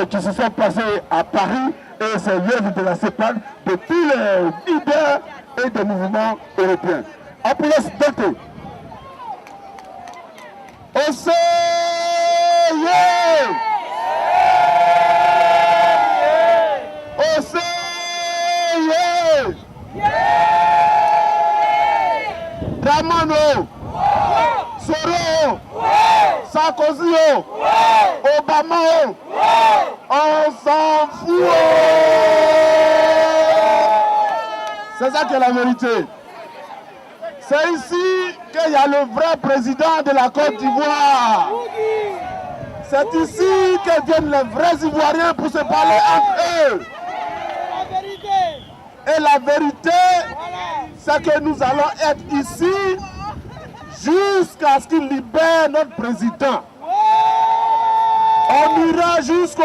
qui se sont passées à Paris et c'est l'œuvre de la CEPAD, de tous les leaders et des mouvements européens. Apollos Dante. Oseye! Oseye! Dramano! Soro! Sarkozy! Obama! On s'en fout! C'est ça qui est la vérité. C'est ici qu'il y a le vrai président de la Côte d'Ivoire. C'est ici que viennent les vrais Ivoiriens pour se parler entre eux. Et la vérité, c'est que nous allons être ici jusqu'à ce qu'il libère notre président. On ira jusqu'au...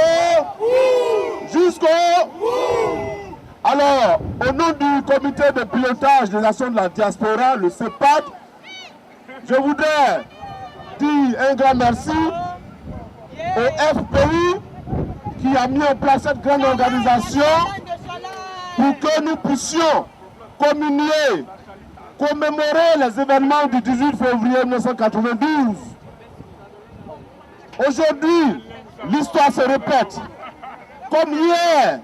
Alors, au nom du comité de pilotage des nations de la diaspora, le CEPAD, Je voudrais dire un grand merci au FPI qui a mis en place cette grande organisation pour que nous puissions commémorer les événements du 18 février 1992. Aujourd'hui, l'histoire se répète. Comme hier,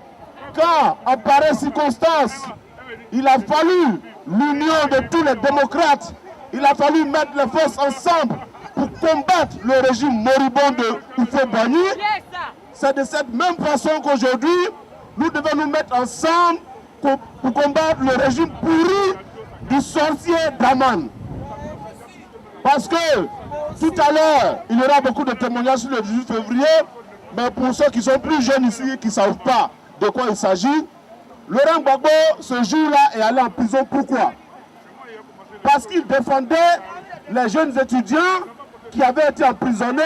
quand en pareille circonstance, il a fallu l'union de tous les démocrates, il a fallu mettre les forces ensemble pour combattre le régime moribond de Houphouët-Boigny. C'est de cette même façon qu'aujourd'hui, nous devons nous mettre ensemble pour combattre le régime pourri du sorcier Draman. Parce que tout à l'heure, il y aura beaucoup de témoignages sur le 18 février, mais pour ceux qui sont plus jeunes ici, qui ne savent pas de quoi il s'agit, Laurent Gbagbo, ce jour-là, est allé en prison. Pourquoi? Parce qu'il défendait les jeunes étudiants qui avaient été emprisonnés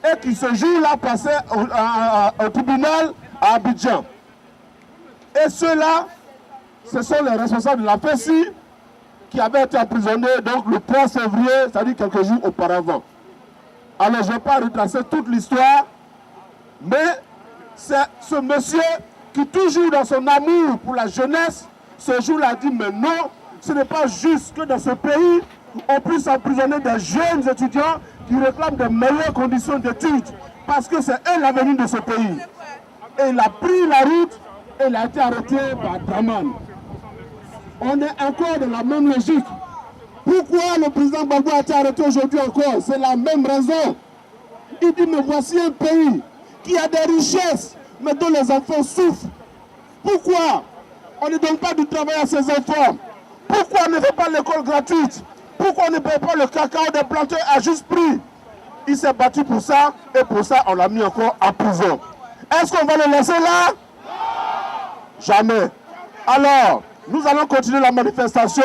et qui ce jour-là passaient au tribunal à Abidjan. Et ceux-là, ce sont les responsables de la FESI qui avaient été emprisonnés donc le 3 février, c'est-à-dire quelques jours auparavant. Alors je ne vais pas retracer toute l'histoire, mais c'est ce monsieur qui, toujours dans son amour pour la jeunesse, ce jour-là dit, mais non, ce n'est pas juste que dans ce pays, on puisse emprisonner des jeunes étudiants qui réclament de meilleures conditions d'études, parce que c'est eux l'avenir de ce pays. Et il a pris la route et il a été arrêté par Draman. On est encore dans la même logique. Pourquoi le président Gbagbo a été arrêté aujourd'hui encore? C'est la même raison. Il dit, mais voici un pays qui a des richesses, mais dont les enfants souffrent. Pourquoi on ne donne pas du travail à ces enfants? Pourquoi on ne fait pas l'école gratuite? Pourquoi on ne paye pas le cacao des planteurs à juste prix? Il s'est battu pour ça, et pour ça, on l'a mis encore en prison. Est-ce qu'on va le laisser là? Jamais. Alors, nous allons continuer la manifestation,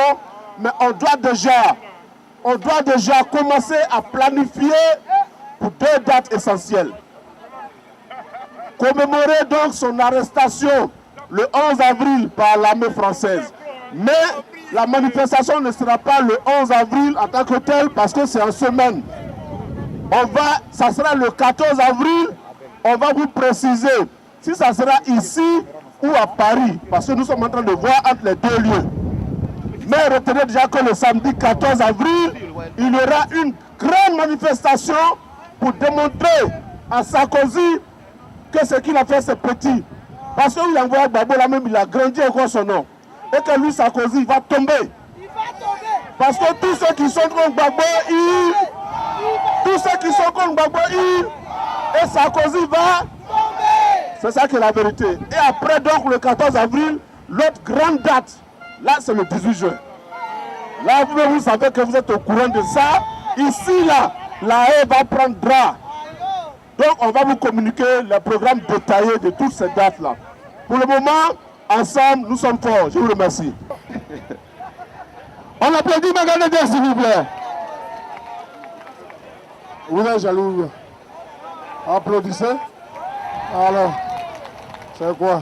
mais on doit déjà commencer à planifier pour 2 dates essentielles. Commémorer donc son arrestation le 11 avril par l'armée française. Mais la manifestation ne sera pas le 11 avril en tant que telle parce que c'est en semaine. Ça sera le 14 avril, on va vous préciser si ça sera ici ou à Paris, parce que nous sommes en train de voir entre les 2 lieux. Mais retenez déjà que le samedi 14 avril, il y aura une grande manifestation pour démontrer à Sarkozy que ce qu'il a fait c'est petit. Parce qu'il a envoyé Gbagbo là même, il a grandi encore son nom. Et que lui, Sarkozy, il va tomber. Parce que tous ceux qui sont contre Gbagbo, et Sarkozy va tomber. C'est ça qui est la vérité. Et après donc le 14 avril, l'autre grande date, là c'est le 18 juin. Là vous savez que vous êtes au courant de ça. Ici là, la haie va prendre drap. Donc on va vous communiquer le programme détaillé de toutes ces dates là. Pour le moment, ensemble, nous sommes forts. Je vous remercie. On applaudit Magadé, s'il vous plaît. Vous êtes jaloux. Applaudissez. Alors, c'est quoi?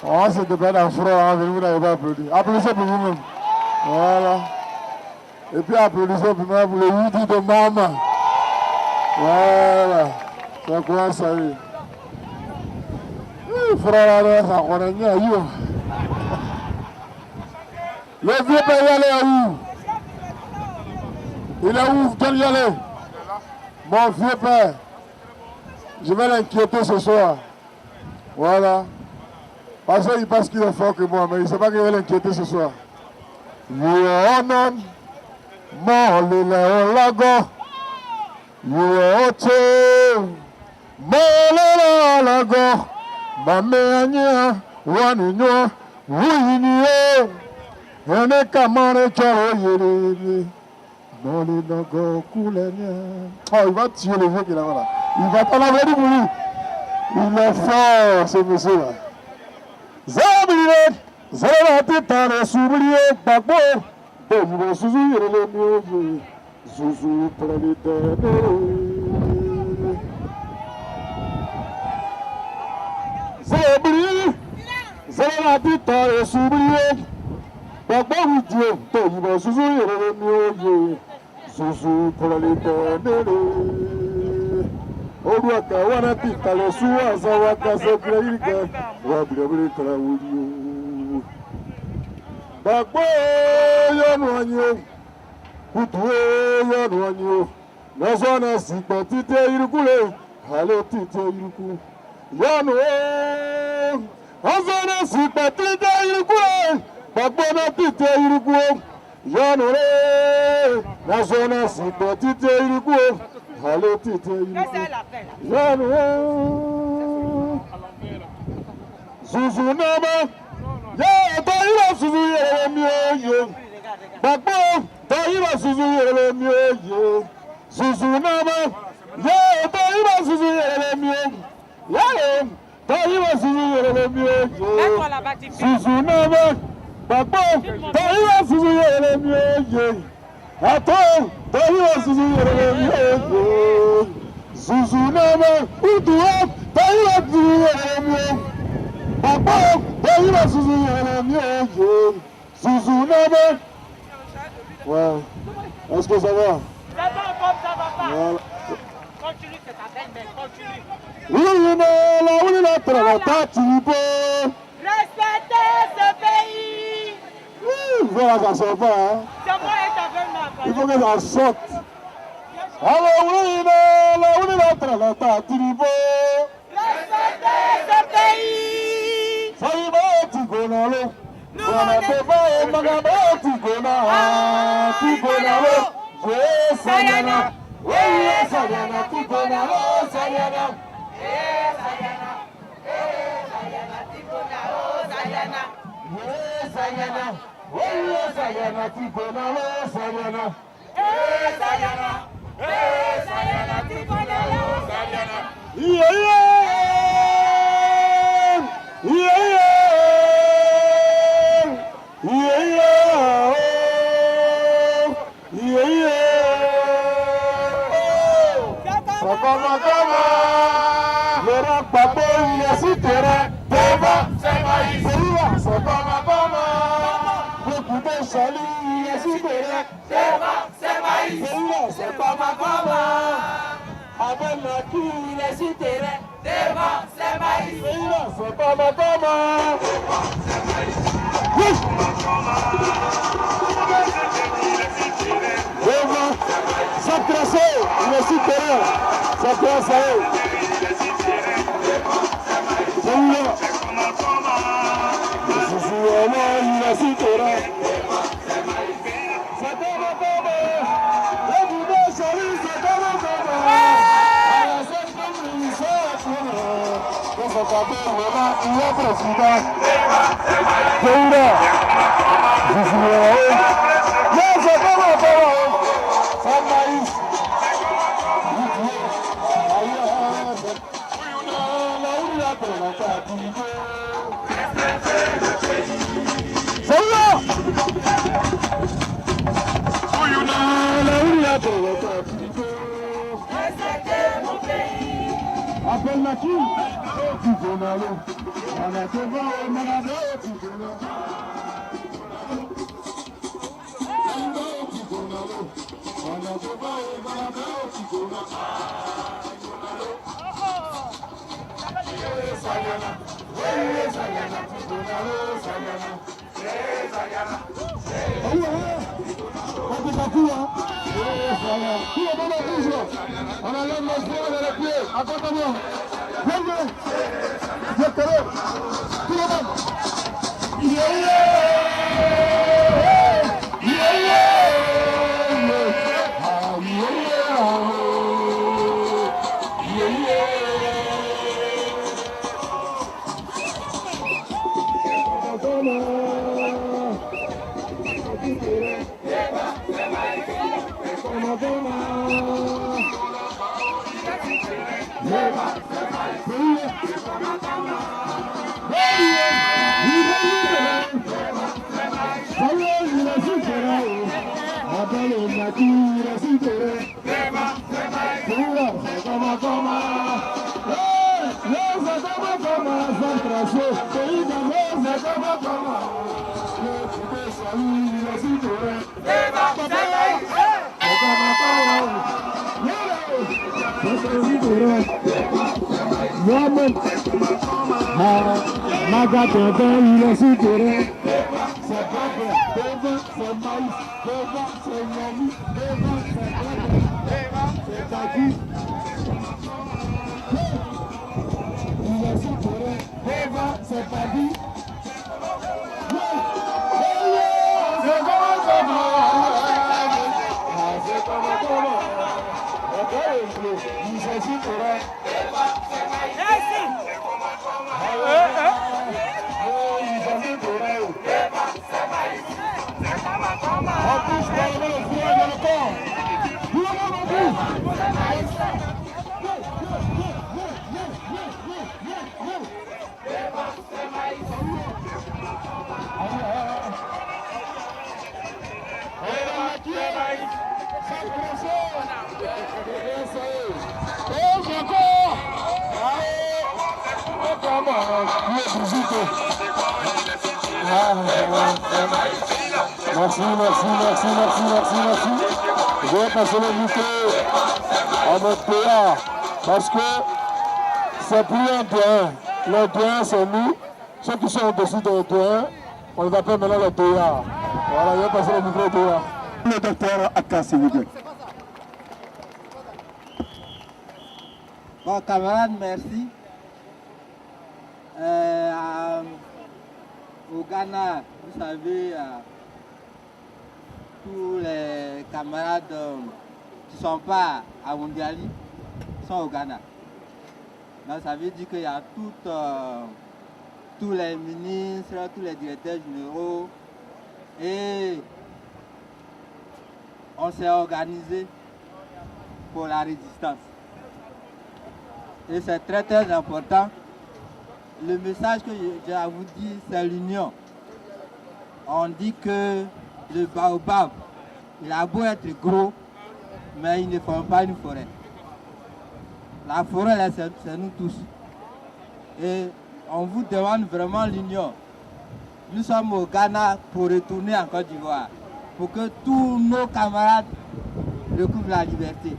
On se débat dans le front, hein, vous n'avez pas applaudi. Applaudissez pour vous-même. Voilà. Et puis applaudissez pour moi pour le Woody de maman. Voilà. C'est quoi ça? Frère, ça connaît bien. Le vieux père, il est où? Il est où? Quel y aller? Mon vieux père, je vais l'inquiéter ce soir. Voilà. Parce qu'il pense qu'il est fort que moi, mais il ne sait pas qu'il va l'inquiéter ce soir. Yonan, Molile Lago, Yote, Molile Lago, Mameanya, Waninyo, Winio, Yone Kamane Charo Yiri, Molile Lago, Koulenia. Oh, il va tuer le vieux qui est là-bas. Il va pas l'enlever pour lui. Il est fort, ce monsieur-là. Zabiret, Zalati Tare Soubrier, Babo, Bobo Suzu, Relemi, Suzu, Pralite. Zabri, Zalati Tare Soubrier, Babo, Bobo Suzu, Relemi, Susu pour l'éternel. Oruaka wana pitale suwa zawaka sekrelika. Wabirabire krawudio. Bagbo yonu anyo. Kutuwe yonu anyo. Nazwana sikpa tite irukule. Halo tite iruku. Yonu Nazwana sikpa tite irukule. Bagbo na tite iruku. Yonu Nazwana sikpa tite iruku. Halo tite iruku. Yonu Zuzu nama. Ya taira Zuzu yeremio. Bagbo taira Zuzu yeremio. Zuzu nama. Ya taira Zuzu yeremio. Ya taira Zuzu yeremio. Zuzu nama. Bagbo taira Zuzu yeremio. Ato taira Zuzu yeremio. Zuzu nama. Utua taira Zuzu yeremio. Bagbo taira Zuzu yeremio. Zuzu nama. Ouais. Est-ce que ça va? Ça va comme ça va pas. Voilà. Continue, c'est ta belle-mère, continue. Oui, la travata, tu peux. Respectez ce pays. Il faut que ça sorte pas, hein. C'est moi et ta belle-mère. Il faut que ça sorte. Alors oui, la travata, tu peux. Respectez ce pays. Ça y va, tu connais l'eau. On a fait pas, on a fait, tu connais l'eau. Sayana. Oui, Sayana, tu connais l'eau, Sayana. Sayana, tu connais l'eau, Sayana. Sayana. Oui, Sayana, tu connais l'eau, Sayana. Sayana, tu connais l'eau, Sayana. il est souterrain. C'est peuple, devant c'est maïs, devant c'est Niami, devant c'est Dadi. Il est souterrain, devant c'est Dadi. Merci. Je vais passer le micro à notre PA parce que c'est plus un terrain. Le terrain, c'est nous. Ceux qui sont au-dessus de terrain, on les appelle maintenant le PA. Voilà, je vais passer le micro au PA. Le docteur Aka, s'il vous plaît. Bon, camarades, merci. Au Ghana, vous savez, tous les camarades qui ne sont pas à Mondiali sont au Ghana. Donc, ça veut dire qu'il y a tous les ministres, tous les directeurs généraux et on s'est organisé pour la résistance. Et c'est très très important. Le message que j'ai à vous dire, c'est l'union. On dit que le baobab, il a beau être gros, mais il ne forme pas une forêt. La forêt, là, c'est nous tous. Et on vous demande vraiment l'union. Nous sommes au Ghana pour retourner en Côte d'Ivoire, pour que tous nos camarades recouvrent la liberté.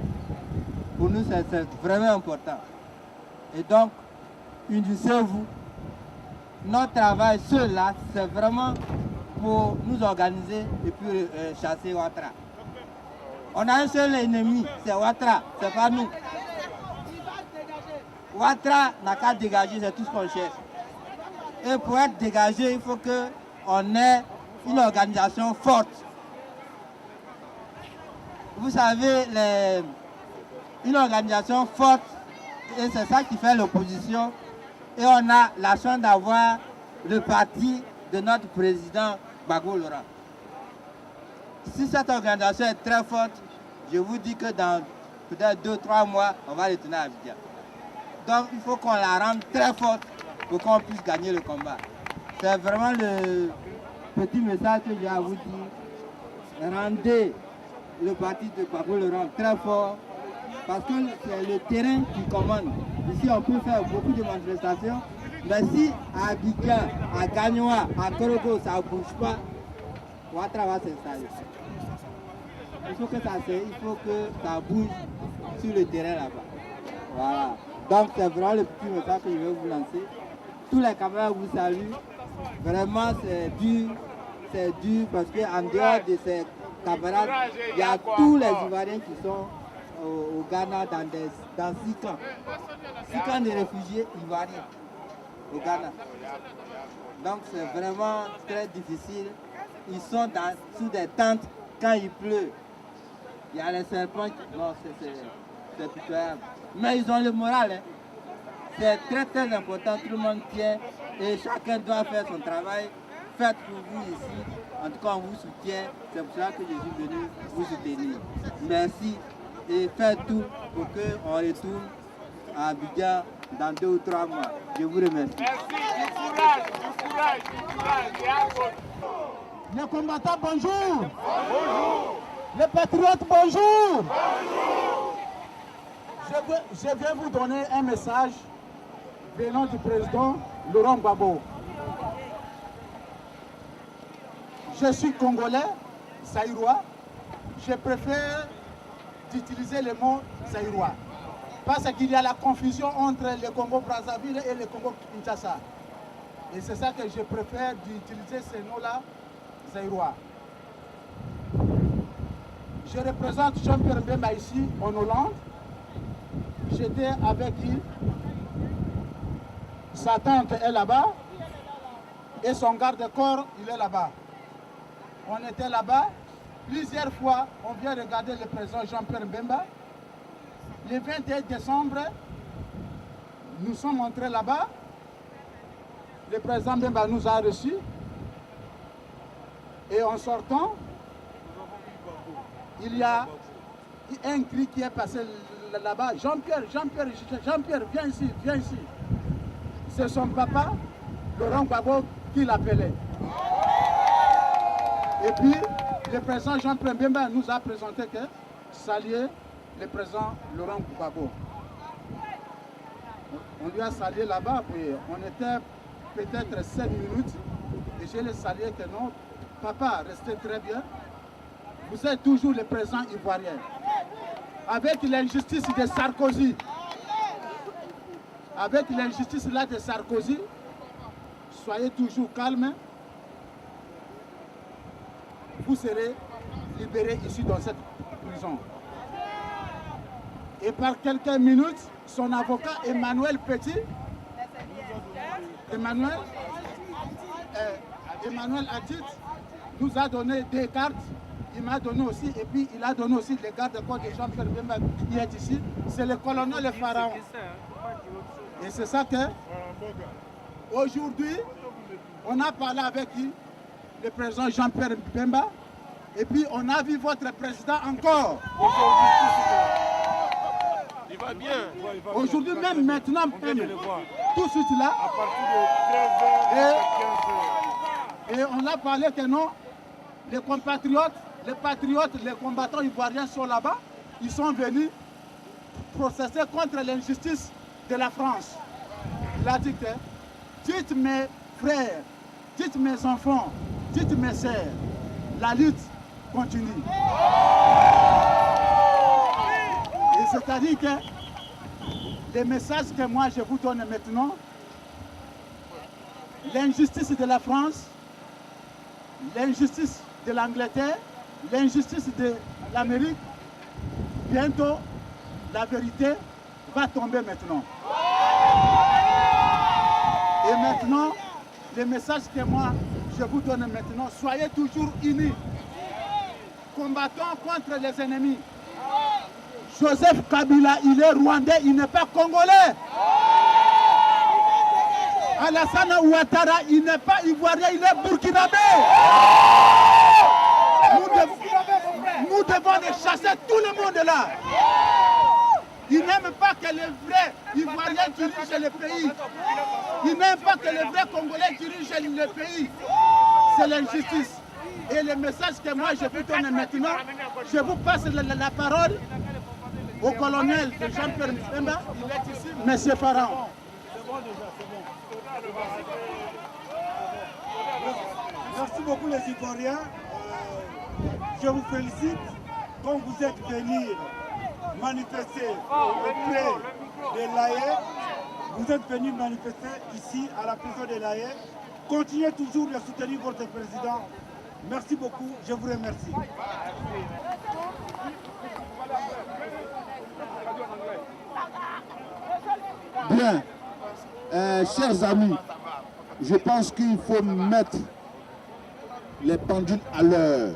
Pour nous, c'est vraiment important. Et donc, unissez-vous. Notre travail, ceux-là, c'est vraiment pour nous organiser et puis chasser Ouattara. On a un seul ennemi, c'est Ouattara, c'est pas nous. Ouattara n'a qu'à dégager, c'est tout ce qu'on cherche. Et pour être dégagé, il faut qu'on ait une organisation forte. Vous savez, une organisation forte, et c'est ça qui fait l'opposition. Et on a la chance d'avoir le parti de notre président Gbagbo Laurent. Si cette organisation est très forte, je vous dis que dans peut-être 2-3 mois, on va retourner à Abidjan. Donc il faut qu'on la rende très forte pour qu'on puisse gagner le combat. C'est vraiment le petit message que j'ai à vous dire. Rendez le parti de Gbagbo Laurent très fort, parce que c'est le terrain qui commande. Ici, on peut faire beaucoup de manifestations, mais si à Abidjan, à Gagnoa, à Korogo, ça ne bouge pas, Ouattara va s'installer. Il faut que ça bouge sur le terrain là-bas. Voilà. Donc, c'est vraiment le petit message que je vais vous lancer. Tous les camarades vous saluent. Vraiment, c'est dur parce qu'en dehors de ces camarades, il y a tous les Ivoiriens qui sont au Ghana dans 6 camps. 6 camps de réfugiés ivoiriens au Ghana. Donc c'est vraiment très difficile. Ils sont sous des tentes quand il pleut. Il y a les serpents qui... Bon, c'est pitoyable. Mais ils ont le moral. Hein. C'est très très important. Tout le monde tient et chacun doit faire son travail. Faites pour vous ici. En tout cas, on vous soutient. C'est pour cela que je suis venu vous soutenir. Merci. Et faites tout pour qu'on retourne à Abidjan dans 2 ou 3 mois. Je vous remercie. Merci, du courage. Les combattants, bonjour. Bonjour. Les patriotes, bonjour. Bonjour. Je viens vous donner un message venant du président Laurent Gbagbo. Je suis congolais, saïrois. Je préfère d'utiliser le mot zaïrois. Parce qu'il y a la confusion entre le Congo-Brazzaville et le Congo-Kinshasa. Et c'est ça que je préfère d'utiliser ces noms-là, zaïrois. Je représente Jean-Pierre Mbemba ici, en Hollande. J'étais avec lui. Sa tante est là-bas. Et son garde-corps, il est là-bas. On était là-bas. Plusieurs fois, on vient regarder le président Jean-Pierre Mbemba. Le 21 décembre, nous sommes entrés là-bas. Le président Mbemba nous a reçus. Et en sortant, il y a un cri qui est passé là-bas. Jean-Pierre, viens ici, viens ici. C'est son papa, Laurent Gbagbo, qui l'appelait. Et puis, le président Jean-Pierre Mbemba nous a présenté que saluer le président Laurent Gbagbo. On lui a salué là-bas, puis on était peut-être 7 minutes, et je l'ai salué que non, papa, restez très bien. Vous êtes toujours le président ivoirien. Avec l'injustice de Sarkozy, avec l'injustice là de Sarkozy, soyez toujours calme. Vous serez libéré ici dans cette prison. Et par quelques minutes, son avocat Emmanuel Petit, Emmanuel Atit, nous a donné des cartes. Il m'a donné aussi, et puis il a donné aussi les gardes-corps de Jean-Pierre Mbemba qui est ici. C'est le colonel le Pharaon. Et c'est ça que, aujourd'hui, on a parlé avec lui, le président Jean-Pierre Mbemba, et puis on a vu votre président encore. Il va bien. Aujourd'hui, même maintenant, tout de suite là. À partir de 13h, 15h. Et on a parlé que non, les compatriotes, les patriotes, les combattants ivoiriens sont là-bas. Ils sont venus processer contre l'injustice de la France. Il a dit que, dites mes frères, dites mes enfants, dites mes sœurs, la lutte continue. Et c'est-à-dire que les messages que moi je vous donne maintenant, l'injustice de la France, l'injustice de l'Angleterre, l'injustice de l'Amérique, bientôt la vérité va tomber maintenant. Et maintenant, le message que moi je vous donne maintenant, soyez toujours unis. Combattons contre les ennemis. Joseph Kabila, il est rwandais, il n'est pas congolais. Alassane Ouattara, il n'est pas ivoirien, il est burkinabé. Nous devons les chasser tout le monde là. Ils n'aiment pas que les vrais Ivoiriens dirigent le pays. Ils n'aiment pas que les vrais Congolais dirigent le pays. C'est l'injustice. Et le message que moi je vous donne maintenant, je vous passe la parole au colonel de Jean-Pierre Mbemba, il est ici, Monsieur Pharaon. Merci beaucoup les Ivoiriens. Je vous félicite quand vous êtes venus manifester auprès de l'AE. Vous êtes venus manifester ici à la prison de l'AE. Continuez toujours de soutenir votre président. Merci beaucoup, je vous remercie. Bien, chers amis, je pense qu'il faut mettre les pendules à l'heure.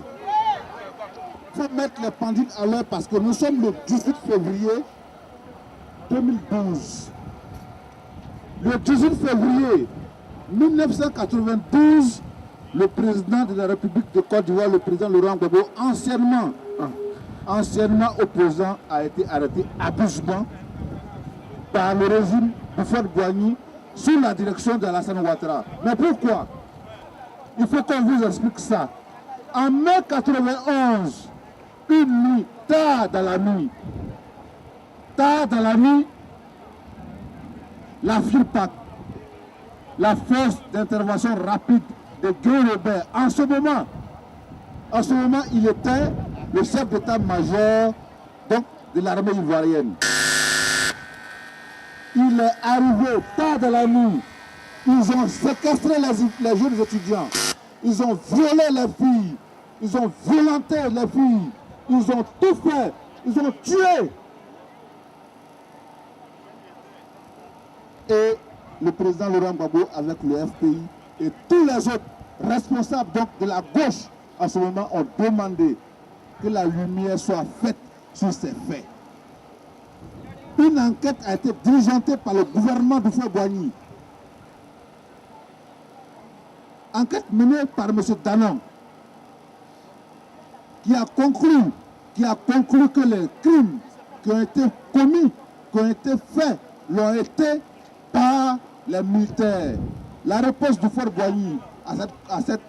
Il faut mettre les pendules à l'heure parce que nous sommes le 18 février 2012. Le 18 février 1992, le président de la République de Côte d'Ivoire, le président Laurent Gbagbo, anciennement opposant, a été arrêté abusivement par le régime de Houphouët-Boigny sous la direction d'Alassane Ouattara. Mais pourquoi? Il faut qu'on vous explique ça. En mai 91, une nuit, tard dans la nuit, la FIRPAC, la force d'intervention rapide de Guy Robert, en ce moment, il était le chef d'état-major donc, de l'armée ivoirienne. Il est arrivé tard dans la nuit. Ils ont séquestré les jeunes étudiants. Ils ont violé les filles. Ils ont violenté les filles. Ils ont tout fait. Ils ont tué. Et le président Laurent Gbagbo, avec le FPI et tous les autres responsables donc, de la gauche, en ce moment, ont demandé que la lumière soit faite sur ces faits. Une enquête a été diligentée par le gouvernement de Boigny. Enquête menée par M. Danon, qui a conclu que les crimes qui ont été commis, qui ont été faits, l'ont été par les militaires. La réponse du Fort Boigny à cette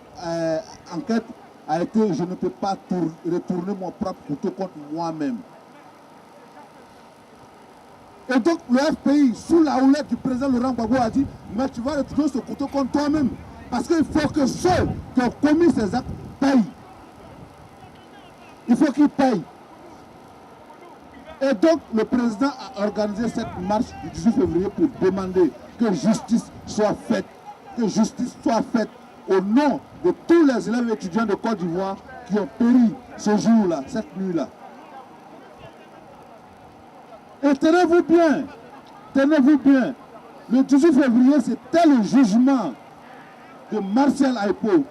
enquête a été: je ne peux pas retourner mon propre couteau contre moi-même. Et donc le FPI, sous la houlette du président Laurent Gbagbo, a dit: mais tu vas retourner ce couteau contre toi-même. Parce qu'il faut que ceux qui ont commis ces actes payent. Il faut qu'ils payent. Et donc le président a organisé cette marche du 18 février pour demander que justice soit faite. Que justice soit faite au nom de tous les élèves étudiants de Côte d'Ivoire qui ont péri ce jour-là, cette nuit-là. Et tenez-vous bien, le 18 février, c'était le jugement de Marcel Aipo.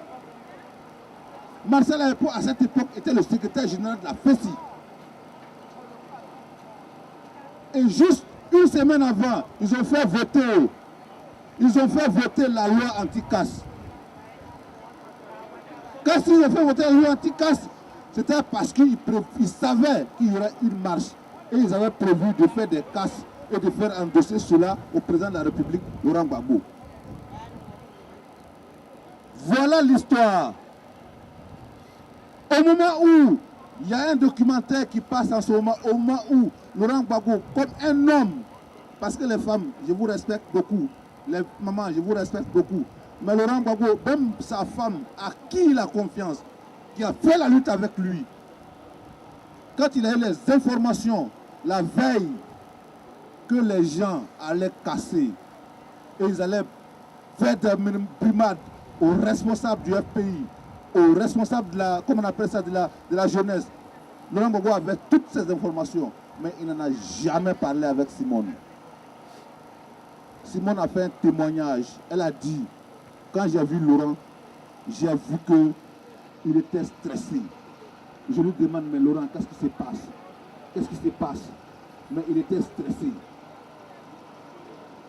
Marcel Aipo, à cette époque, était le secrétaire général de la FESI. Et juste une semaine avant, ils ont fait voter la loi anti-casse. Quand ils ont fait voter la loi anti-casse, c'était parce qu'ils savaient qu'il y aurait une marche. Et ils avaient prévu de faire des casses et de faire endosser cela au président de la République, Laurent Gbagbo. Voilà l'histoire. Au moment où il y a un documentaire qui passe en ce moment, au moment où Laurent Gbagbo, comme un homme, parce que les femmes, je vous respecte beaucoup, les mamans, je vous respecte beaucoup, mais Laurent Gbagbo, même sa femme, à qui il a confiance, qui a fait la lutte avec lui, quand il a eu les informations, la veille, que les gens allaient casser, et ils allaient faire des brimades aux responsables du FPI, aux responsables de la, comment on appelle ça, de la jeunesse. Laurent Gbagbo avait toutes ces informations, mais il n'en a jamais parlé avec Simone. Simone a fait un témoignage. Elle a dit: quand j'ai vu Laurent, j'ai vu qu'il était stressé. Je lui demande: mais Laurent, qu'est-ce qui se passe? Qu'est-ce qui se passe? Mais il était stressé.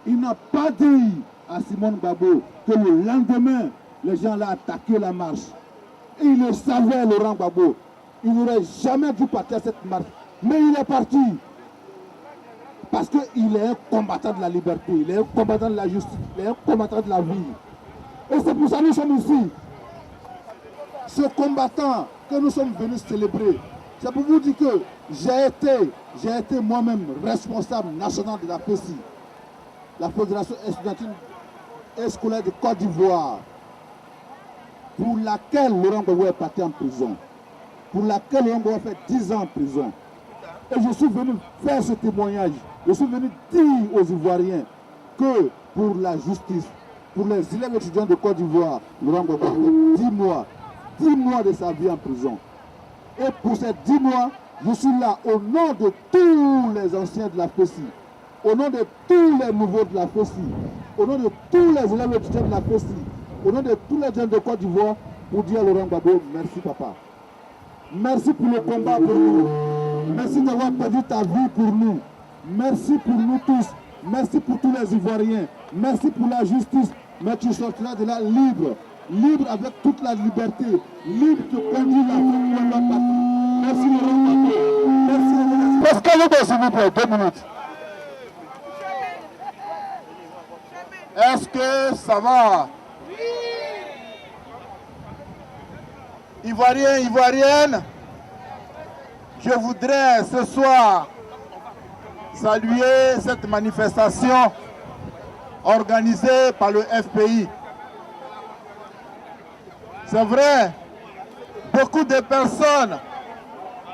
Il n'a pas dit à Simone Gbagbo que le lendemain, les gens allaient attaquer la marche. Et il le savait, Laurent Gbagbo. Il n'aurait jamais dû partir à cette marche. Mais il est parti. Parce qu'il est un combattant de la liberté, il est un combattant de la justice, il est un combattant de la vie. Et c'est pour ça que nous sommes ici. Ce combattant que nous sommes venus célébrer, c'est pour vous dire que j'ai été moi-même responsable national de la FESI, la Fédération estudiantine et scolaire de Côte d'Ivoire, pour laquelle Laurent Gbagbo est parti en prison, pour laquelle Laurent Gbagbo a fait 10 ans en prison. Et je suis venu faire ce témoignage, je suis venu dire aux Ivoiriens que pour la justice, pour les élèves étudiants de Côte d'Ivoire, Laurent Gbagbo a fait 10 mois de sa vie en prison. Et pour ces 10 mois, je suis là au nom de tous les anciens de la FESI, au nom de tous les nouveaux de la FESI, au nom de tous les élèves étudiants de la FESI, au nom de tous les jeunes de Côte d'Ivoire, pour dire à Laurent Gbagbo: merci papa. Merci pour le combat pour nous. Merci d'avoir perdu ta vie pour nous. Merci pour nous tous. Merci pour tous les Ivoiriens. Merci pour la justice. Mais tu sortiras de là libre. Libre avec toute la liberté. Libre de conduire la vie. Merci Laurent Gbagbo. Merci. Pascal, s'il vous plaît, 2 minutes. Est-ce que ça va? Ivoiriens, Ivoiriennes, je voudrais ce soir saluer cette manifestation organisée par le FPI. C'est vrai, beaucoup de personnes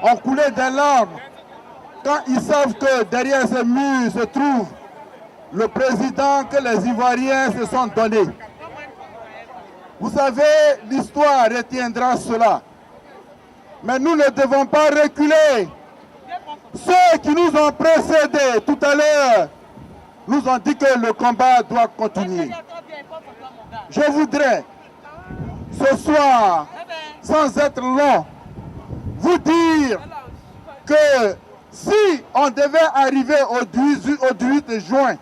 ont coulé des larmes quand ils savent que derrière ces murs se trouve le président que les Ivoiriens se sont donnés. Vous savez, l'histoire retiendra cela. Mais nous ne devons pas reculer. Ceux qui nous ont précédés tout à l'heure nous ont dit que le combat doit continuer. Je voudrais, ce soir, sans être long, vous dire que si on devait arriver au 18 juin,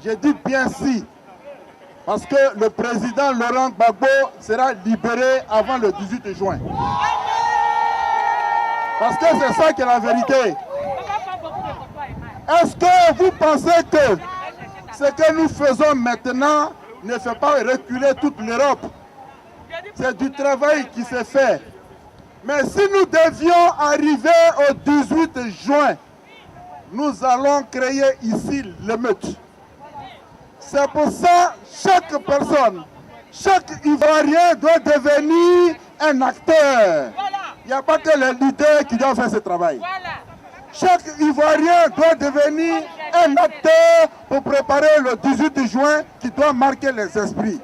je dis bien si, parce que le président Laurent Gbagbo sera libéré avant le 18 juin. Parce que c'est ça qui est la vérité. Est-ce que vous pensez que ce que nous faisons maintenant ne fait pas reculer toute l'Europe? C'est du travail qui s'est fait. Mais si nous devions arriver au 18 juin, nous allons créer ici l'émeute. C'est pour ça que chaque personne, chaque Ivoirien doit devenir un acteur. Il n'y a pas que les leaders qui doivent faire ce travail. Chaque Ivoirien doit devenir un acteur pour préparer le 18 juin qui doit marquer les esprits.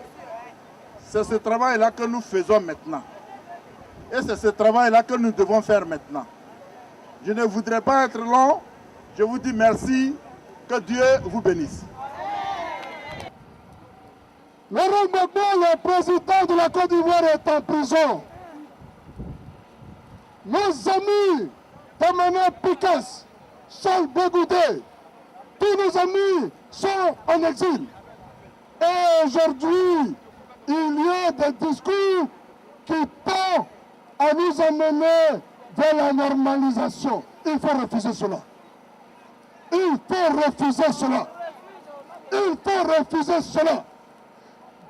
C'est ce travail-là que nous faisons maintenant. Et c'est ce travail-là que nous devons faire maintenant. Je ne voudrais pas être long. Je vous dis merci. Que Dieu vous bénisse. Laurent Gbagbo, le président de la Côte d'Ivoire, est en prison. Nos amis Damana Picasse, Charles Bégoudé, tous nos amis sont en exil. Et aujourd'hui, il y a des discours qui tendent à nous amener vers la normalisation. Il faut refuser cela. Il faut refuser cela. Il faut refuser cela.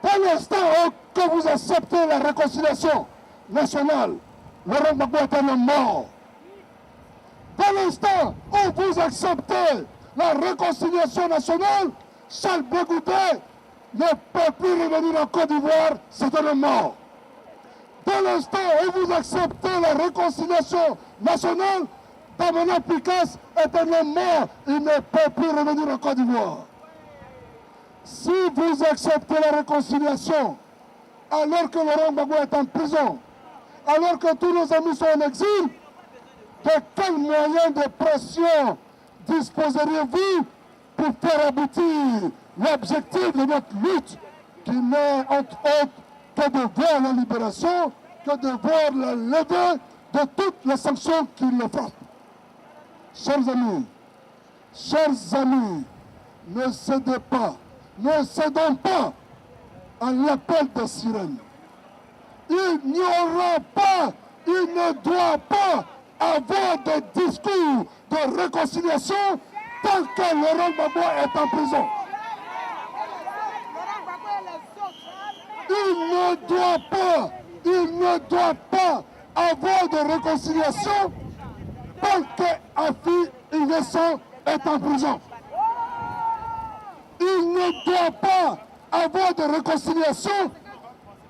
Dès l'instant que vous acceptez la réconciliation nationale, Laurent Gbagbo est un homme mort. Dès l'instant où vous acceptez la réconciliation nationale, Charles Bégoudé ne peut plus revenir en Côte d'Ivoire, c'est un homme mort. Dès l'instant où vous acceptez la réconciliation nationale, Damana Picasse est un homme mort, il ne peut plus revenir en Côte d'Ivoire. Si vous acceptez la réconciliation, alors que Laurent Gbagbo est en prison, alors que tous nos amis sont en exil, de quels moyens de pression disposeriez-vous pour faire aboutir l'objectif de notre lutte, qui n'est entre autres que de voir la libération, que de voir la levée de toutes les sanctions qui le frappent. Chers amis, ne cédez pas, ne cédons pas à l'appel des sirènes. Il n'y aura pas, il ne doit pas avoir des discours de réconciliation tant que Laurent Gbagbo est en prison. Il ne doit pas avoir de réconciliation tant que Afi Ingesso est en prison. Il ne doit pas avoir de réconciliation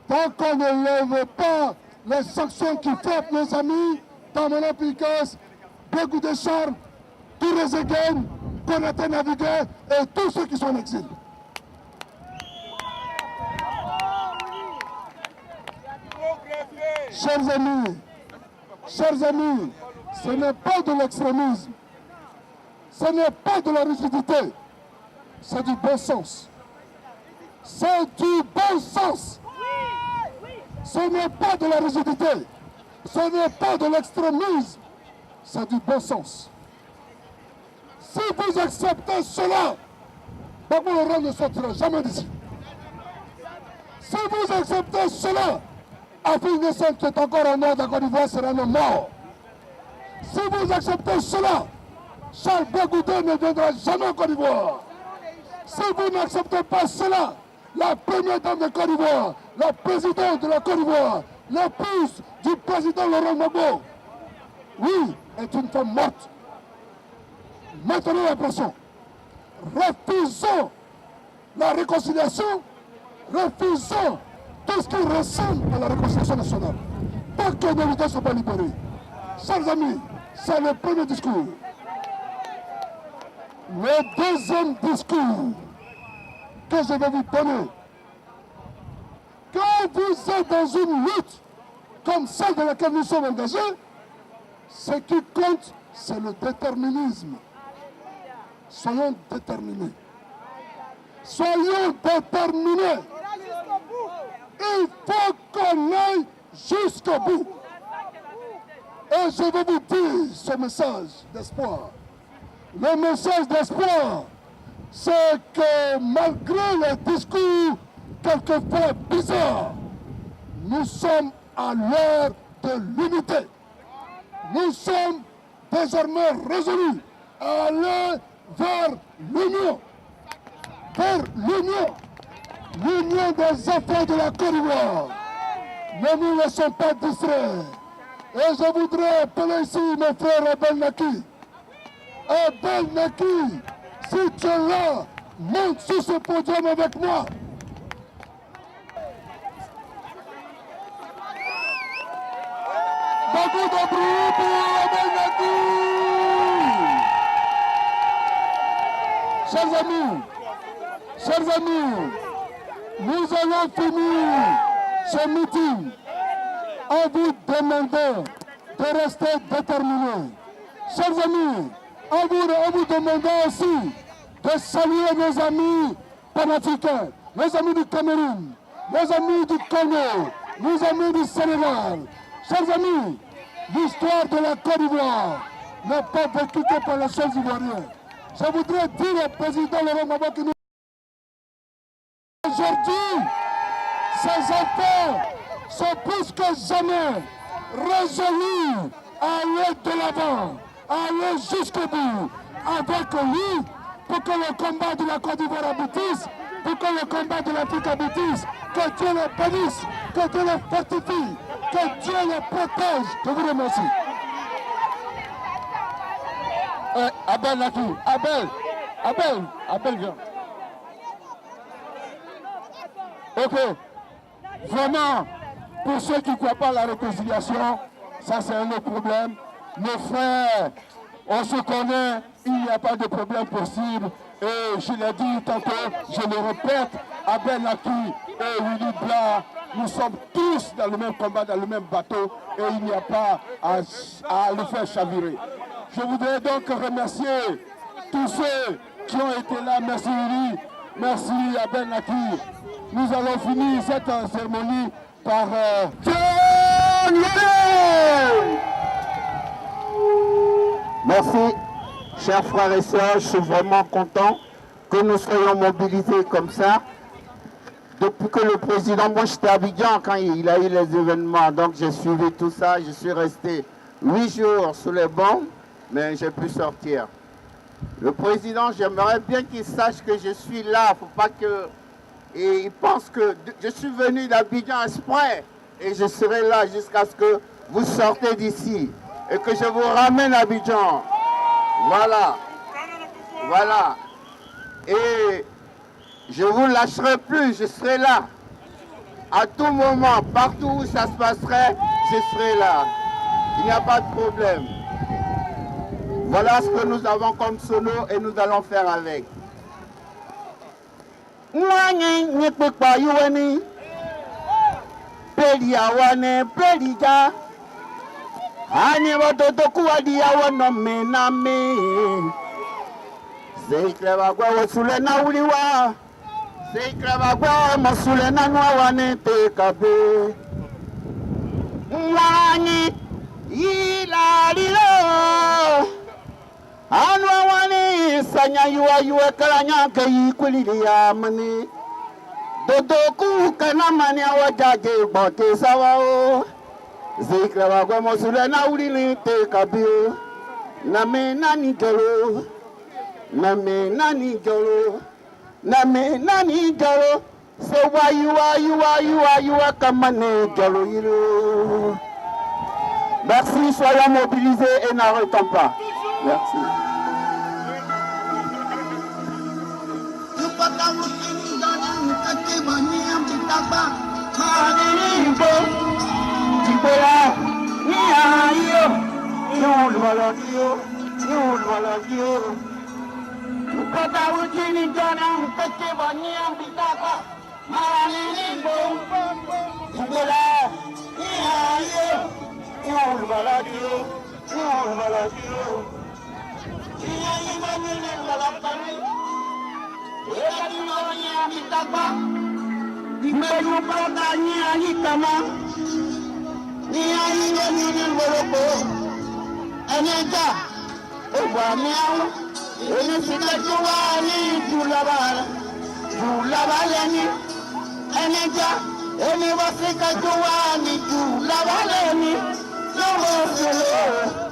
tant qu'on ne lève pas les sanctions qui frappent nos amis Damana Picasse, Bégoudé Charles, Touré Zegen, Konaté Navigué et tous ceux qui sont en exil. Chers amis, ce n'est pas de l'extrémisme, ce n'est pas de la rigidité, c'est du bon sens. C'est du bon sens. Ce n'est pas de la rigidité, ce n'est pas de l'extrémisme, c'est du bon sens. Si vous acceptez cela, Gbagbo Laurent ne sortira jamais d'ici. Si vous acceptez cela, Afi Ingesso qui est encore en nord de Côte d'Ivoire sera un homme mort. Si vous acceptez cela, Charles Bégoudé ne viendra jamais en Côte d'Ivoire. Si vous n'acceptez pas cela, la première dame de Côte d'Ivoire, la présidente de la Côte d'Ivoire, l'épouse du président Laurent Gbagbo, oui, est une femme morte. Maintenant la pression. Refusons la réconciliation, refusons tout ce qui ressemble à la réconciliation nationale. Tant que nos militaires ne sont pas libérés. Chers amis, c'est le premier discours. Le deuxième discours que je vais vous donner, quand vous êtes dans une lutte comme celle dans laquelle nous sommes engagés, ce qui compte, c'est le déterminisme. Soyons déterminés. Soyons déterminés. Il faut qu'on aille jusqu'au bout. Et je vais vous dire ce message d'espoir. Le message d'espoir, c'est que malgré les discours quelquefois bizarres, nous sommes à l'heure de l'unité. Nous sommes désormais résolus à aller vers l'union. Vers l'union. L'union des enfants de la Côte d'Ivoire. Ne nous laissons pas distraire. Et je voudrais appeler ici mon frère Abel Naki. Abel Naki, si tu es là, monte sur ce podium avec moi. Beaucoup de bruit pour Abel Naki. Chers amis, nous allons finir ce meeting en vous demandant de rester déterminés. Chers amis, en vous demandant aussi de saluer nos amis panafricains, nos amis du Cameroun, nos amis du Congo, nos amis du Sénégal. Chers amis, l'histoire de la Côte d'Ivoire n'est pas vécue que par les seuls Ivoiriens. Je voudrais dire au président Laurent Gbagbo que aujourd'hui, ces enfants sont plus que jamais résolus à aller de l'avant, à aller jusqu'au bout, avec lui, pour que le combat de la Côte d'Ivoire aboutisse, pour que le combat de l'Afrique aboutisse, que Dieu le bénisse, que Dieu le fortifie, que Dieu le protège. Je vous remercie. Abel Naki, Abel, viens. Ok. Vraiment, pour ceux qui ne croient pas à la réconciliation, ça c'est un autre problème. Nos frères, on se connaît, il n'y a pas de problème possible. Et je l'ai dit tantôt, je le répète, Abel Naki et Willy Blah, nous sommes tous dans le même combat, dans le même bateau, et il n'y a pas à le faire chavirer. Je voudrais donc remercier tous ceux qui ont été là. Merci Willy, merci Abel Naki. Nous allons finir cette cérémonie par Merci, chers frères et sœurs, je suis vraiment content que nous soyons mobilisés comme ça. Depuis que le président, moi j'étais à Abidjan quand il a eu les événements, donc j'ai suivi tout ça, je suis resté 8 jours sous les bancs, mais j'ai pu sortir. Le président, j'aimerais bien qu'il sache que je suis là, il ne faut pas que... Et il pense que je suis venu d'Abidjan exprès et je serai là jusqu'à ce que vous sortez d'ici et que je vous ramène à Abidjan. Voilà. Voilà. Et je ne vous lâcherai plus, je serai là. À tout moment, partout où ça se passerait, je serai là. Il n'y a pas de problème. Voilà ce que nous avons comme solo et nous allons faire avec. Mwanyi nyekpekpa yuweni peli awane peli ja ani watoto kuwadi awono mename zeikreba kwa wasule na uliwa zeikreba kwa masule na nwawane tekabe mwanyi ilalilo anwa wani sanya yuwa kalanya kayi kulili ya mani dodoku kana mani awajaje bote sawa o zikra wa kwa mosule na ulili te kabio na me nani jolo na me nani jolo na me nani jolo se wa kamane jolo yiro. Merci, soyons mobilisés et n'arrêtons pas. Merci. pota utini jona mkeke banyia mbitaka marani bom ngola ihayo ulbaladio ihayo manene balapani elani banyia mbitaka imeyu pota ihayo kama ihayo manene boloko enega obamiao ene sikatuwani julabaleni eneja ene wasikatuwani julabaleni loboselo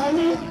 Ani,